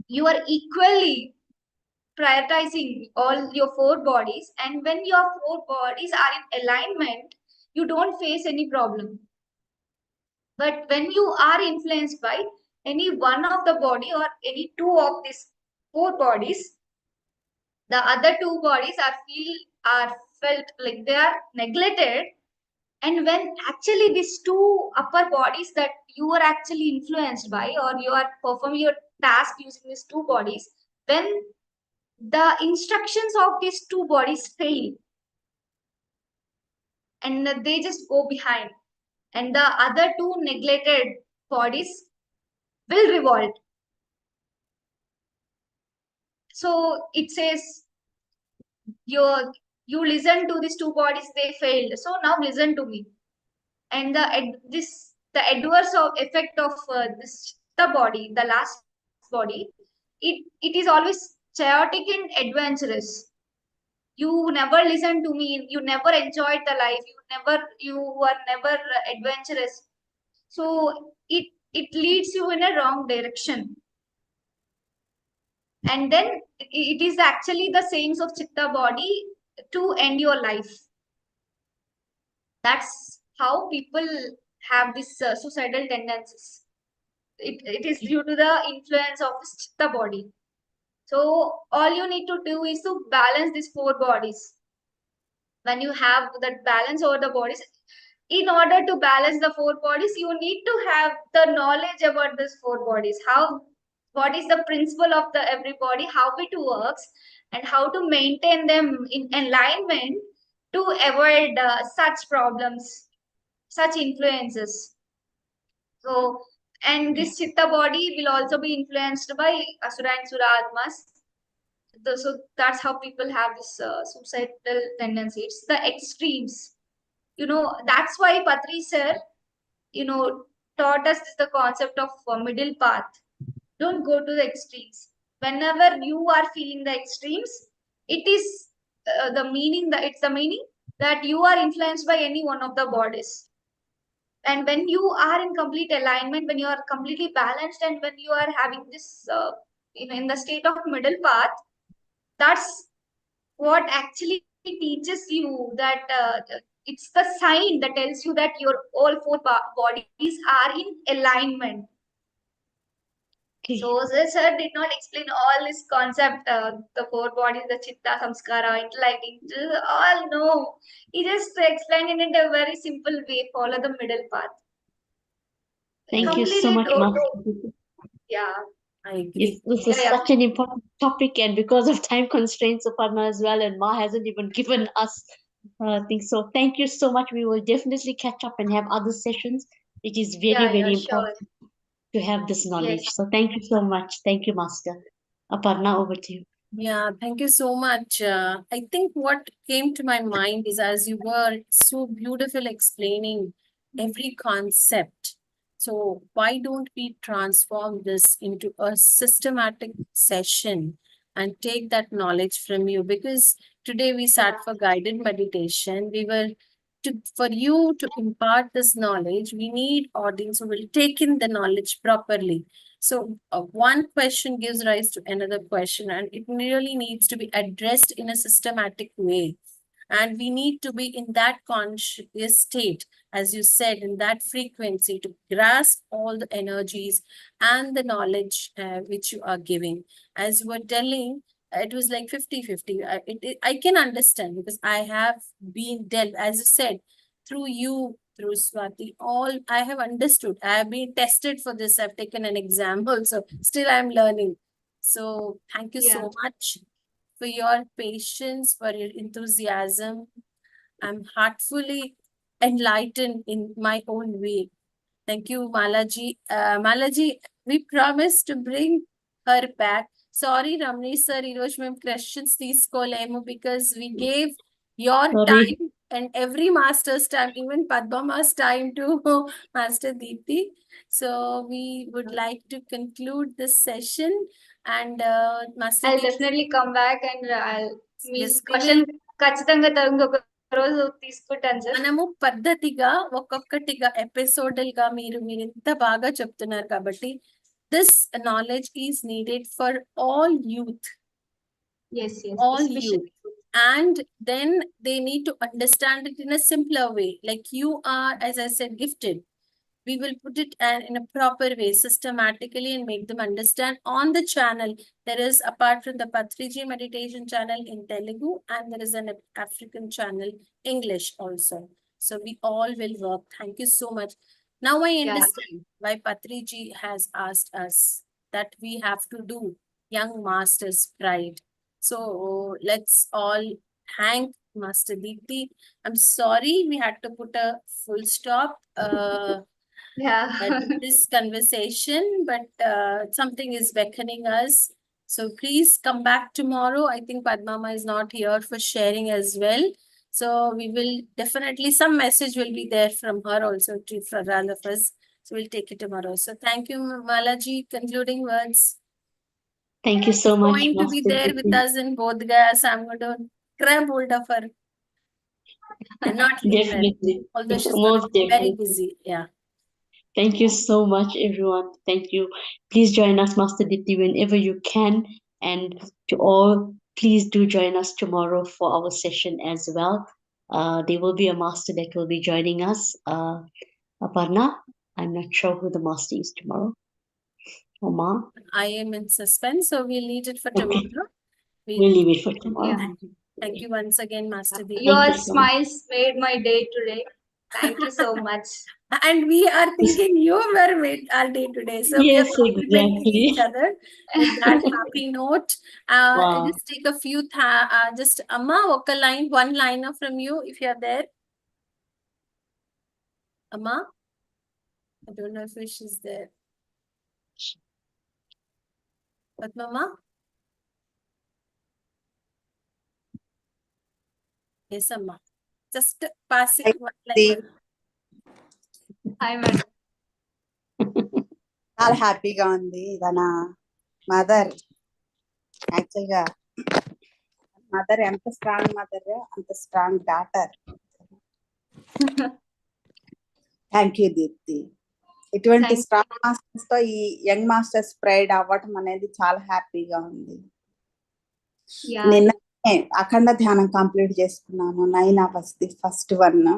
you are equally prioritizing all your four bodies, and when your four bodies are in alignment, you don't face any problem. But when you are influenced by any one of the body or any two of these four bodies, the other two bodies are felt like they are neglected. And when actually these two upper bodies that you are actually influenced by, or you are performing your task using these two bodies, when the instructions of these two bodies fail and they just go behind, and the other two neglected bodies will revolt. So it says you you listen to these two bodies, they failed, so now listen to me. And the adverse of effect of this the body, the last body, it is always chaotic and adventurous. You never listen to me, you never enjoyed the life, you were never adventurous. So it leads you in a wrong direction. And then it is actually the sayings of chitta body to end your life. That's how people have this suicidal tendencies. It is due to the influence of the body. So all you need to do is to balance these four bodies. When you have that balance over the bodies, in order to balance the four bodies, you need to have the knowledge about these four bodies. What is the principle of the every body, how it works, and how to maintain them in alignment to avoid such problems, such influences. So, and this chitta body will also be influenced by asura and sura atmas. So that's how people have this suicidal tendency. It's the extremes. That's why Patri sir, taught us the concept of middle path. Don't go to the extremes. Whenever you are feeling the extremes, it is it's the meaning that you are influenced by any one of the bodies. And when you are in complete alignment, when you are completely balanced, and when you are having this in the state of middle path, that's what actually teaches you that it's the sign that tells you that your all four bodies are in alignment. Okay. So sir did not explain all this concept, the four bodies, the chitta, samskara, intellect, all no. He just explained it in a very simple way. Follow the middle path. Thank you so Completely much, Master. yeah. I agree. This is Yeah. such an important topic, and because of time constraints, Aparna as well, and Ma hasn't even given us things. So thank you so much. We will definitely catch up and have other sessions. It is very, Yeah, very sure. important to have this knowledge. Yes. So thank you so much. Thank you, Master. Aparna, over to you. Yeah, thank you so much. I think what came to my mind is as you were so beautiful explaining every concept. So why don't we transform this into a systematic session and take that knowledge from you? Because today we sat for guided meditation. We were for you to impart this knowledge, we need audience who will take in the knowledge properly. So one question gives rise to another question, and it really needs to be addressed in a systematic way. And we need to be in that conscious state, as you said, in that frequency to grasp all the energies and the knowledge which you are giving. As you were telling, it was like 50-50. I can understand because I have been dealt, as you said, through you, through Swati, all I have understood. I have been tested for this. I've taken an exam also. Still, I'm learning. So thank you Yeah. so much for your patience, for your enthusiasm. I'm heartfully enlightened in my own way. Thank you, Malaji. Malaji, we promised to bring her back. Sorry, Ramnesh sir, ఈరోజు మేము questions తీసుకోలేము because we gave your Sorry. time and every master's time, even Padma's time to Master Deepthi. So we would like to conclude this session and Master I'll Deepthi. definitely come back and me Yes, we question will. ఖచ్చితంగా ఇంకొక రోజు తీసుకుంటాను sir. మనము పద్ధతిగా ఒక్కొక్కటిగా ఎపిసోడల్ గా మీరు ఎంత బాగా చెప్తున్నారు కాబట్టి this knowledge is needed for all youth, Yes, all especially. youth. And then they need to understand it in a simpler way. Like you are, as I said, gifted. we will put it in a proper way, systematically, and make them understand on the channel. There is, apart from the Patriji meditation channel in Telugu, and there is an African channel, English also. So we all will work. Thank you so much. Now I understand why Patriji has asked us that we have to do Young Masters Pride. So let's all thank Master Deepthi. I'm sorry we had to put a full stop to this conversation, but something is beckoning us. So please come back tomorrow. I think Padmama is not here for sharing as well. So we will definitely, some message will be there from her also for all of us. So we'll take it tomorrow. So thank you, Malaji. Concluding words. Thank you so much, Going to be Master there with Deepthi. us in Bodh Gaya. So I'm going to grab hold of her and not leave her, Definitely. although she's Most very definitely. busy. Yeah. Thank you so much, everyone. Thank you. Please join us, Master Deepthi, whenever you can. And to all, please do join us tomorrow for our session as well. There will be a master that will be joining us. Aparna, I'm not sure who the master is tomorrow. Oma. I am in suspense, so we'll leave it for Okay. tomorrow. We'll leave it for tomorrow. Thank you once again, Master Deepthi. Your you so much. smiles made my day today. Thank you so much. And we are thinking you were with our day today. So we are Yes, complimenting each exactly. other with that happy note. Wow. Just take a few, just Amma, one liner from you if you're there. Amma? I don't know if she's there. But Mama? Yes, Amma. Just pass it one line. Hi, madam. చాలా హ్యాపీగా ఉంది తన mother యాక్చువల్గా mother ఎంత strong mother అంత strong daughter. Thank you Deepthi. ఇటువంటి strong masters తో ఈ యంగ్ మాస్టర్స్ ప్రైడ్ అవ్వటం అనేది చాలా హ్యాపీగా ఉంది. నిన్న అఖండ ధ్యానం కంప్లీట్ చేసుకున్నాను. 9 hours ది ఫస్ట్ 1.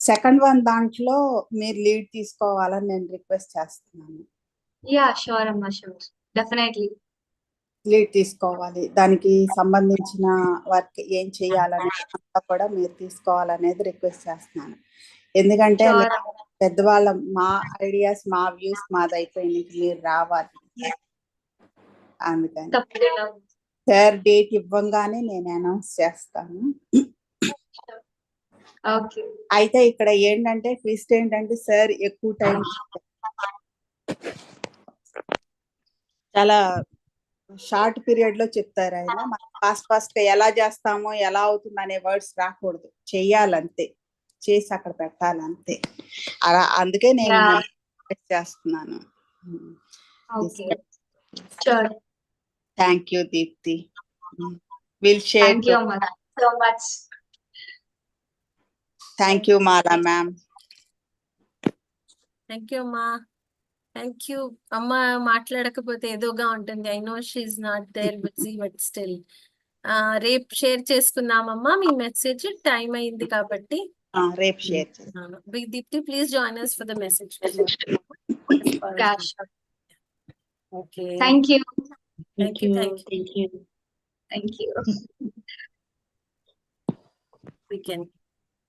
సెకండ్ 1 దాంట్లో మీరు లీడ్ తీసుకోవాలని నేను రిక్వెస్ట్ చేస్తున్నాను. షూర్ అమ్మా, షూర్, డెఫినెట్లీ లీడ్ తీసుకోవాలి. దానికి సంబంధించిన వర్క్ ఏం చేయాలని కూడా మీరు తీసుకోవాలనేది రిక్వెస్ట్ చేస్తున్నాను. ఎందుకంటే పెద్దవాళ్ళ మా ఐడియాస్, మా వ్యూస్ మాదైపోయింది, మీరు రావాలి. అందుకని సార్ డేట్ ఇవ్వంగానే నేను అనౌన్స్ చేస్తాను. అయితే ఇక్కడ ఏంటంటే ట్విస్ట్ ఏంటంటే సార్ ఎక్కువ టైం చాలా షార్ట్ పీరియడ్ లో చెప్తారు. ఆయన ఫాస్ట్ గా ఎలా చేస్తామో ఎలా అవుతుంది అనే వర్డ్స్ రాకూడదు, చెయ్యాలంతే, చేసి అక్కడ పెట్టాలంతే. అలా అందుకే నేను చేస్తున్నాను. Thank you Deepthi. Will share. Thank you Mala ma'am. Thank you అమ్మా. Thank you. అమ్మ మాట్లాడకపోతే ఏదోగా ఉంటుంది. I know she not there busy, but still రేపు షేర్ చేసుకుందామమ్మా మీ మెసేజ్. టైం అయింది కాబట్టి రేపు షేర్ చేస్తాను. Deepthi, please join us for the message. Okay. Thank you. Thank you. Thank you. We can